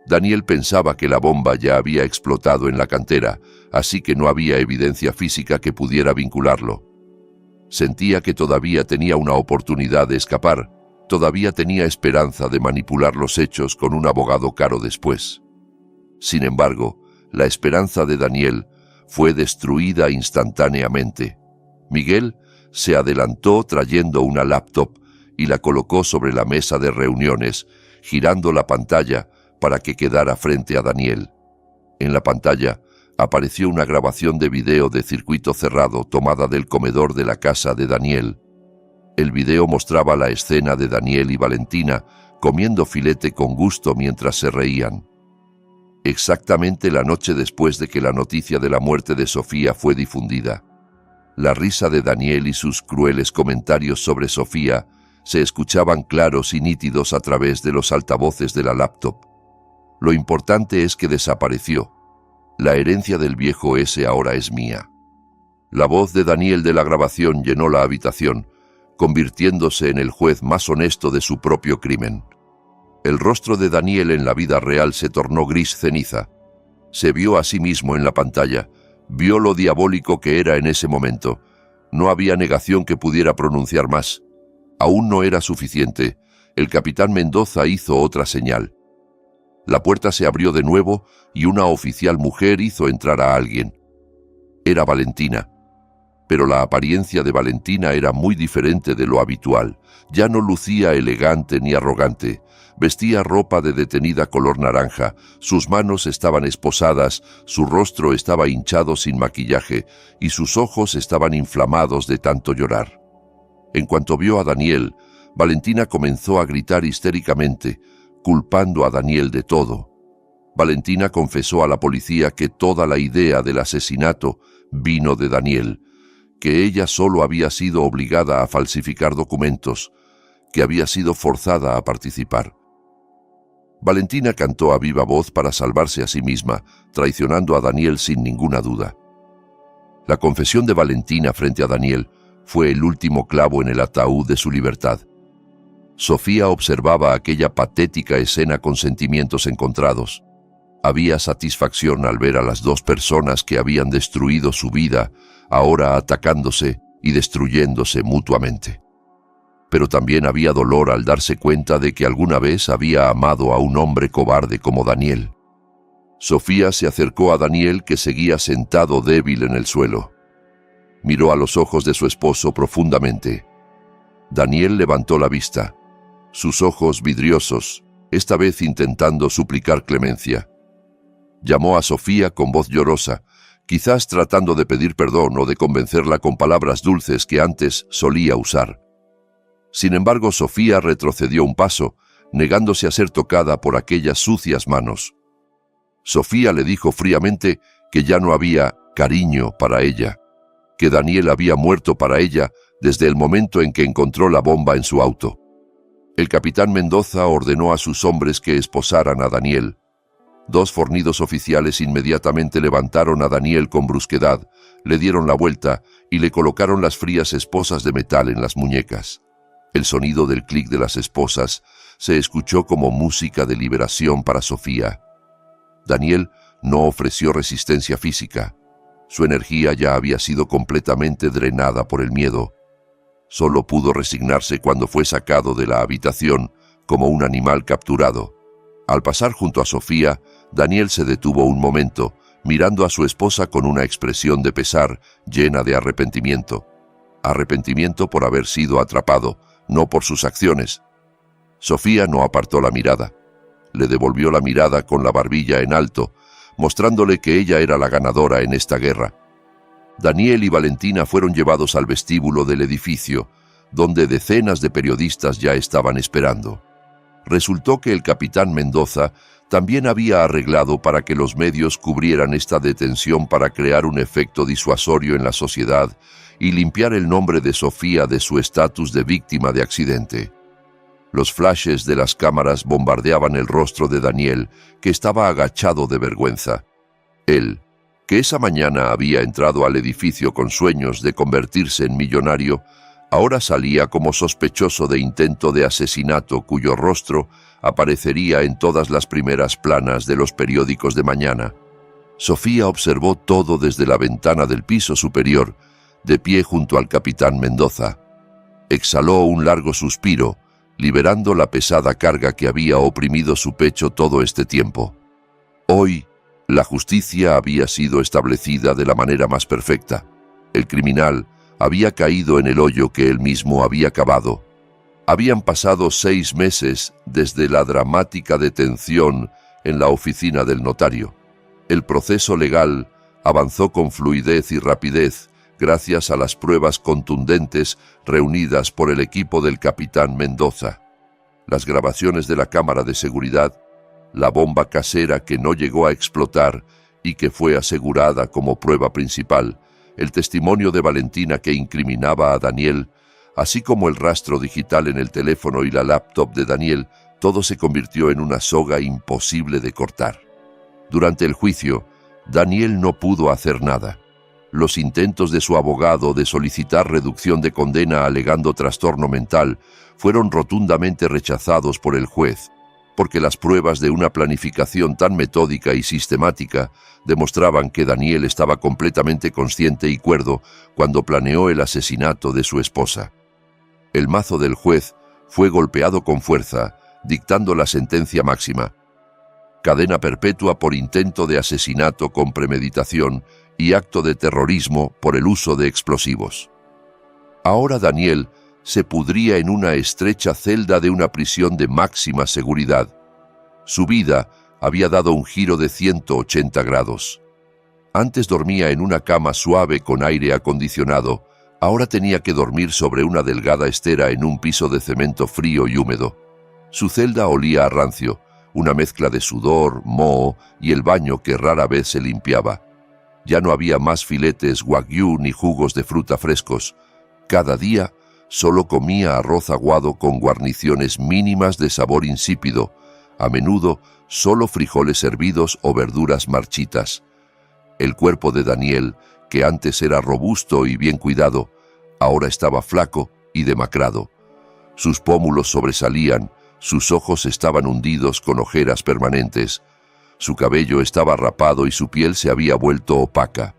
Daniel pensaba que la bomba ya había explotado en la cantera, así que no había evidencia física que pudiera vincularlo. Sentía que todavía tenía una oportunidad de escapar, todavía tenía esperanza de manipular los hechos con un abogado caro después. Sin embargo, la esperanza de Daniel fue destruida instantáneamente. Miguel se adelantó trayendo una laptop y la colocó sobre la mesa de reuniones, girando la pantalla para que quedara frente a Daniel. En la pantalla apareció una grabación de video de circuito cerrado tomada del comedor de la casa de Daniel. El video mostraba la escena de Daniel y Valentina comiendo filete con gusto mientras se reían. Exactamente la noche después de que la noticia de la muerte de Sofía fue difundida. La risa de Daniel y sus crueles comentarios sobre Sofía se escuchaban claros y nítidos a través de los altavoces de la laptop. Lo importante es que desapareció. La herencia del viejo ese ahora es mía. La voz de Daniel de la grabación llenó la habitación, convirtiéndose en el juez más honesto de su propio crimen. El rostro de Daniel en la vida real se tornó gris ceniza. Se vio a sí mismo en la pantalla, vio lo diabólico que era en ese momento. No había negación que pudiera pronunciar más. Aún no era suficiente. El capitán Mendoza hizo otra señal. La puerta se abrió de nuevo y una oficial mujer hizo entrar a alguien. Era Valentina. Pero la apariencia de Valentina era muy diferente de lo habitual. Ya no lucía elegante ni arrogante. Vestía ropa de detenida color naranja, sus manos estaban esposadas, su rostro estaba hinchado sin maquillaje y sus ojos estaban inflamados de tanto llorar. En cuanto vio a Daniel, Valentina comenzó a gritar histéricamente, culpando a Daniel de todo. Valentina confesó a la policía que toda la idea del asesinato vino de Daniel, que ella solo había sido obligada a falsificar documentos, que había sido forzada a participar. Valentina cantó a viva voz para salvarse a sí misma, traicionando a Daniel sin ninguna duda. La confesión de Valentina frente a Daniel fue el último clavo en el ataúd de su libertad. Sofía observaba aquella patética escena con sentimientos encontrados. Había satisfacción al ver a las dos personas que habían destruido su vida, ahora atacándose y destruyéndose mutuamente. Pero también había dolor al darse cuenta de que alguna vez había amado a un hombre cobarde como Daniel. Sofía se acercó a Daniel, que seguía sentado débil en el suelo. Miró a los ojos de su esposo profundamente. Daniel levantó la vista, sus ojos vidriosos, esta vez intentando suplicar clemencia. Llamó a Sofía con voz llorosa, quizás tratando de pedir perdón o de convencerla con palabras dulces que antes solía usar. Sin embargo, Sofía retrocedió un paso, negándose a ser tocada por aquellas sucias manos. Sofía le dijo fríamente que ya no había cariño para ella, que Daniel había muerto para ella desde el momento en que encontró la bomba en su auto. El capitán Mendoza ordenó a sus hombres que esposaran a Daniel. Dos fornidos oficiales inmediatamente levantaron a Daniel con brusquedad, le dieron la vuelta y le colocaron las frías esposas de metal en las muñecas. El sonido del clic de las esposas se escuchó como música de liberación para Sofía. Daniel no ofreció resistencia física. Su energía ya había sido completamente drenada por el miedo. Solo pudo resignarse cuando fue sacado de la habitación como un animal capturado. Al pasar junto a Sofía, Daniel se detuvo un momento, mirando a su esposa con una expresión de pesar llena de arrepentimiento. Arrepentimiento por haber sido atrapado, no por sus acciones. Sofía no apartó la mirada. Le devolvió la mirada con la barbilla en alto, mostrándole que ella era la ganadora en esta guerra. Daniel y Valentina fueron llevados al vestíbulo del edificio, donde decenas de periodistas ya estaban esperando. Resultó que el capitán Mendoza también había arreglado para que los medios cubrieran esta detención para crear un efecto disuasorio en la sociedad y limpiar el nombre de Sofía de su estatus de víctima de accidente. Los flashes de las cámaras bombardeaban el rostro de Daniel, que estaba agachado de vergüenza. Él, que esa mañana había entrado al edificio con sueños de convertirse en millonario, ahora salía como sospechoso de intento de asesinato cuyo rostro aparecería en todas las primeras planas de los periódicos de mañana. Sofía observó todo desde la ventana del piso superior, de pie junto al capitán Mendoza. Exhaló un largo suspiro, liberando la pesada carga que había oprimido su pecho todo este tiempo. Hoy, la justicia había sido establecida de la manera más perfecta. El criminal había caído en el hoyo que él mismo había cavado. Habían pasado 6 meses desde la dramática detención en la oficina del notario. El proceso legal avanzó con fluidez y rapidez gracias a las pruebas contundentes reunidas por el equipo del capitán Mendoza. Las grabaciones de la cámara de seguridad, la bomba casera que no llegó a explotar y que fue asegurada como prueba principal, el testimonio de Valentina que incriminaba a Daniel, así como el rastro digital en el teléfono y la laptop de Daniel, todo se convirtió en una soga imposible de cortar. Durante el juicio, Daniel no pudo hacer nada. Los intentos de su abogado de solicitar reducción de condena alegando trastorno mental fueron rotundamente rechazados por el juez, porque las pruebas de una planificación tan metódica y sistemática demostraban que Daniel estaba completamente consciente y cuerdo cuando planeó el asesinato de su esposa. El mazo del juez fue golpeado con fuerza, dictando la sentencia máxima: cadena perpetua por intento de asesinato con premeditación y acto de terrorismo por el uso de explosivos. Ahora Daniel se pudría en una estrecha celda de una prisión de máxima seguridad. Su vida había dado un giro de 180 grados. Antes dormía en una cama suave con aire acondicionado, ahora tenía que dormir sobre una delgada estera en un piso de cemento frío y húmedo. Su celda olía a rancio, una mezcla de sudor, moho y el baño que rara vez se limpiaba. Ya no había más filetes wagyu ni jugos de fruta frescos. Cada día solo comía arroz aguado con guarniciones mínimas de sabor insípido, a menudo solo frijoles hervidos o verduras marchitas. El cuerpo de Daniel, que antes era robusto y bien cuidado, ahora estaba flaco y demacrado. Sus pómulos sobresalían, sus ojos estaban hundidos con ojeras permanentes, su cabello estaba rapado y su piel se había vuelto opaca.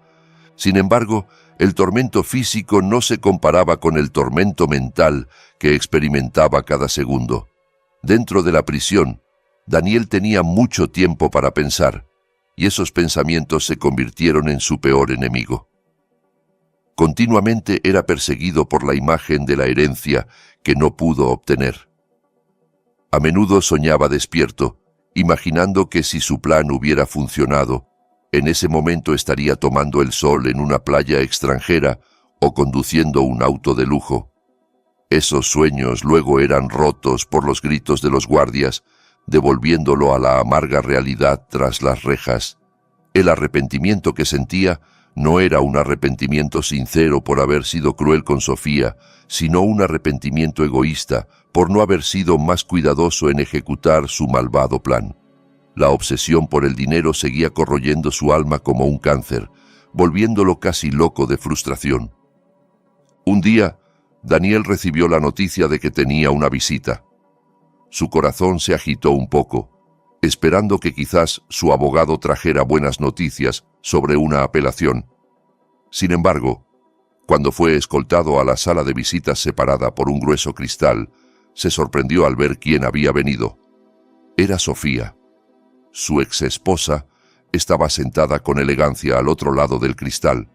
Sin embargo, el tormento físico no se comparaba con el tormento mental que experimentaba cada segundo. Dentro de la prisión, Daniel tenía mucho tiempo para pensar, y esos pensamientos se convirtieron en su peor enemigo. Continuamente era perseguido por la imagen de la herencia que no pudo obtener. A menudo soñaba despierto, imaginando que si su plan hubiera funcionado, en ese momento estaría tomando el sol en una playa extranjera o conduciendo un auto de lujo. Esos sueños luego eran rotos por los gritos de los guardias, devolviéndolo a la amarga realidad tras las rejas. El arrepentimiento que sentía no era un arrepentimiento sincero por haber sido cruel con Sofía, sino un arrepentimiento egoísta por no haber sido más cuidadoso en ejecutar su malvado plan. La obsesión por el dinero seguía corroyendo su alma como un cáncer, volviéndolo casi loco de frustración. Un día, Daniel recibió la noticia de que tenía una visita. Su corazón se agitó un poco, esperando que quizás su abogado trajera buenas noticias sobre una apelación. Sin embargo, cuando fue escoltado a la sala de visitas separada por un grueso cristal, se sorprendió al ver quién había venido. Era Sofía. Su exesposa estaba sentada con elegancia al otro lado del cristal,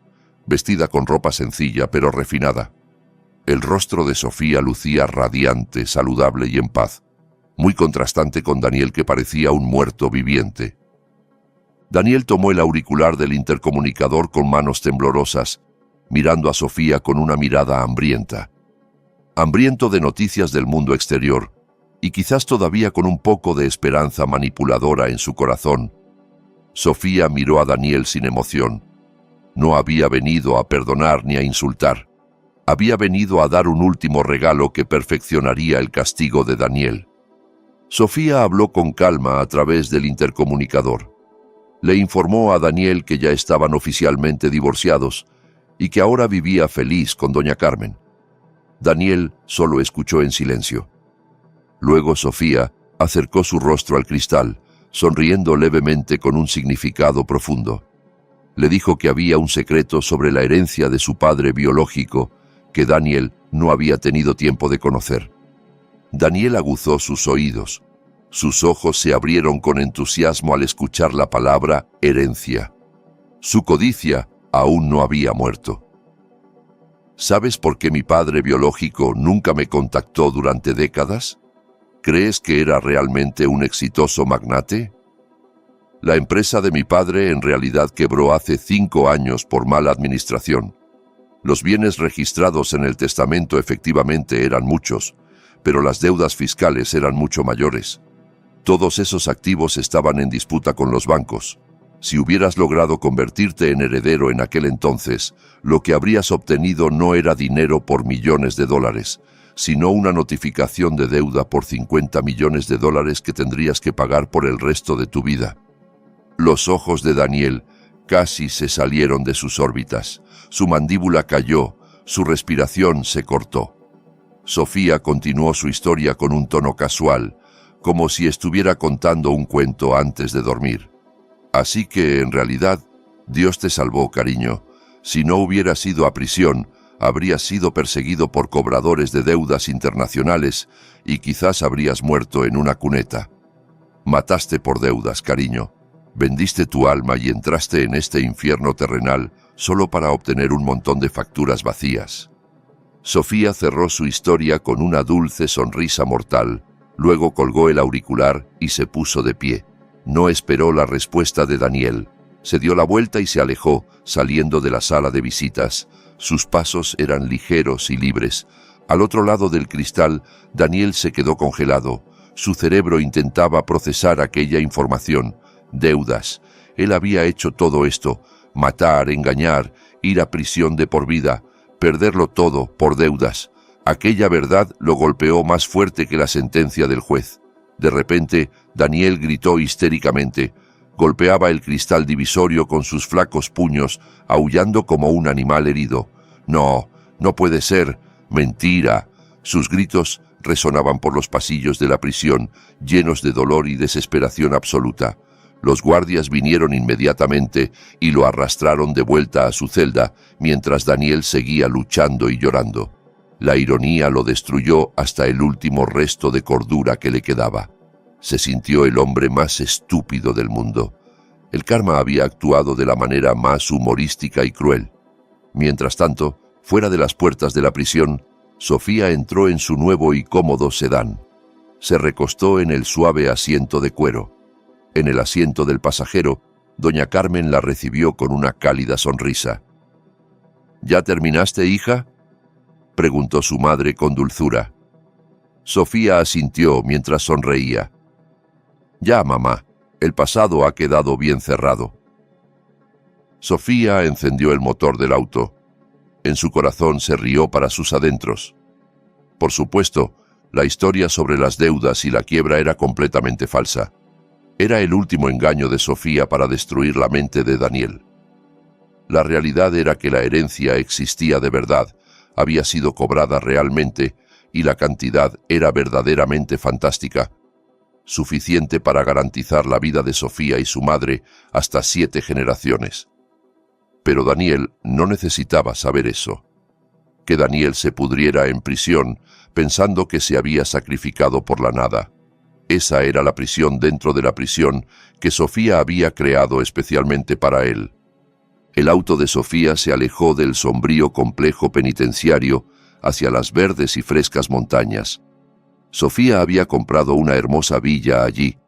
vestida con ropa sencilla pero refinada. El rostro de Sofía lucía radiante, saludable y en paz, muy contrastante con Daniel, que parecía un muerto viviente. Daniel tomó el auricular del intercomunicador con manos temblorosas, mirando a Sofía con una mirada hambrienta. Hambriento de noticias del mundo exterior, y quizás todavía con un poco de esperanza manipuladora en su corazón. Sofía miró a Daniel sin emoción. No había venido a perdonar ni a insultar. Había venido a dar un último regalo que perfeccionaría el castigo de Daniel. Sofía habló con calma a través del intercomunicador. Le informó a Daniel que ya estaban oficialmente divorciados y que ahora vivía feliz con doña Carmen. Daniel solo escuchó en silencio. Luego Sofía acercó su rostro al cristal, sonriendo levemente con un significado profundo. Le dijo que había un secreto sobre la herencia de su padre biológico que Daniel no había tenido tiempo de conocer. Daniel aguzó sus oídos. Sus ojos se abrieron con entusiasmo al escuchar la palabra herencia. Su codicia aún no había muerto. ¿Sabes por qué mi padre biológico nunca me contactó durante décadas? ¿Crees que era realmente un exitoso magnate? La empresa de mi padre en realidad quebró hace 5 años por mala administración. Los bienes registrados en el testamento efectivamente eran muchos, pero las deudas fiscales eran mucho mayores. Todos esos activos estaban en disputa con los bancos. Si hubieras logrado convertirte en heredero en aquel entonces, lo que habrías obtenido no era dinero por millones de dólares, sino una notificación de deuda por 50 millones de dólares que tendrías que pagar por el resto de tu vida. Los ojos de Daniel casi se salieron de sus órbitas. Su mandíbula cayó, su respiración se cortó. Sofía continuó su historia con un tono casual, como si estuviera contando un cuento antes de dormir. Así que, en realidad, Dios te salvó, cariño. Si no hubieras ido a prisión, habrías sido perseguido por cobradores de deudas internacionales y quizás habrías muerto en una cuneta. Mataste por deudas, cariño. Vendiste tu alma y entraste en este infierno terrenal solo para obtener un montón de facturas vacías. Sofía cerró su historia con una dulce sonrisa mortal. Luego colgó el auricular y se puso de pie. No esperó la respuesta de Daniel. Se dio la vuelta y se alejó, saliendo de la sala de visitas. Sus pasos eran ligeros y libres. Al otro lado del cristal, Daniel se quedó congelado. Su cerebro intentaba procesar aquella información. Deudas. Él había hecho todo esto. Matar, engañar, ir a prisión de por vida, perderlo todo por deudas. Aquella verdad lo golpeó más fuerte que la sentencia del juez. De repente, Daniel gritó histéricamente. Golpeaba el cristal divisorio con sus flacos puños, aullando como un animal herido. «No, no puede ser. Mentira». Sus gritos resonaban por los pasillos de la prisión, llenos de dolor y desesperación absoluta. Los guardias vinieron inmediatamente y lo arrastraron de vuelta a su celda, mientras Daniel seguía luchando y llorando. La ironía lo destruyó hasta el último resto de cordura que le quedaba. Se sintió el hombre más estúpido del mundo. El karma había actuado de la manera más humorística y cruel. Mientras tanto, fuera de las puertas de la prisión, Sofía entró en su nuevo y cómodo sedán. Se recostó en el suave asiento de cuero. En el asiento del pasajero, doña Carmen la recibió con una cálida sonrisa. «¿Ya terminaste, hija?», preguntó su madre con dulzura. Sofía asintió mientras sonreía. «Ya, mamá, el pasado ha quedado bien cerrado». Sofía encendió el motor del auto. En su corazón se rió para sus adentros. Por supuesto, la historia sobre las deudas y la quiebra era completamente falsa. Era el último engaño de Sofía para destruir la mente de Daniel. La realidad era que la herencia existía de verdad, había sido cobrada realmente y la cantidad era verdaderamente fantástica, suficiente para garantizar la vida de Sofía y su madre hasta 7 generaciones. Pero Daniel no necesitaba saber eso. Que Daniel se pudriera en prisión pensando que se había sacrificado por la nada. Esa era la prisión dentro de la prisión que Sofía había creado especialmente para él. El auto de Sofía se alejó del sombrío complejo penitenciario hacia las verdes y frescas montañas. Sofía había comprado una hermosa villa allí,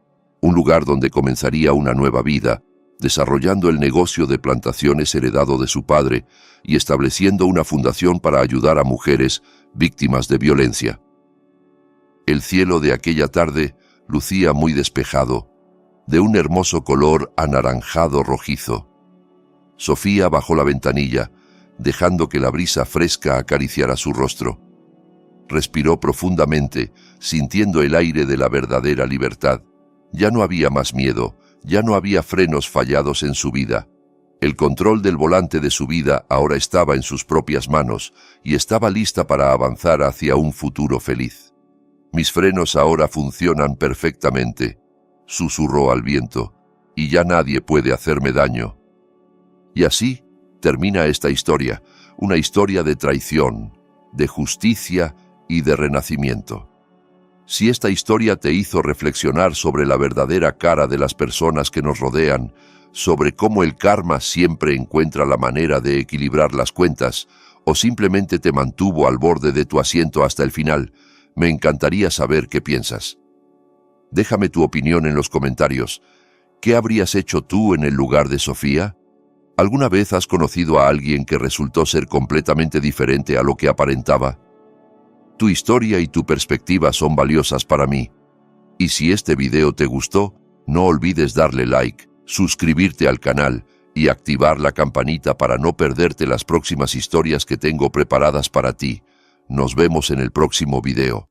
un lugar donde comenzaría una nueva vida, desarrollando el negocio de plantaciones heredado de su padre y estableciendo una fundación para ayudar a mujeres víctimas de violencia. El cielo de aquella tarde lucía muy despejado, de un hermoso color anaranjado rojizo. Sofía bajó la ventanilla, dejando que la brisa fresca acariciara su rostro. Respiró profundamente, sintiendo el aire de la verdadera libertad. Ya no había más miedo, ya no había frenos fallados en su vida. El control del volante de su vida ahora estaba en sus propias manos y estaba lista para avanzar hacia un futuro feliz. «Mis frenos ahora funcionan perfectamente», susurró al viento, «y ya nadie puede hacerme daño». Y así termina esta historia, una historia de traición, de justicia y de renacimiento. Si esta historia te hizo reflexionar sobre la verdadera cara de las personas que nos rodean, sobre cómo el karma siempre encuentra la manera de equilibrar las cuentas, o simplemente te mantuvo al borde de tu asiento hasta el final, me encantaría saber qué piensas. Déjame tu opinión en los comentarios. ¿Qué habrías hecho tú en el lugar de Sofía? ¿Alguna vez has conocido a alguien que resultó ser completamente diferente a lo que aparentaba? Tu historia y tu perspectiva son valiosas para mí. Y si este video te gustó, no olvides darle like, suscribirte al canal y activar la campanita para no perderte las próximas historias que tengo preparadas para ti. Nos vemos en el próximo video.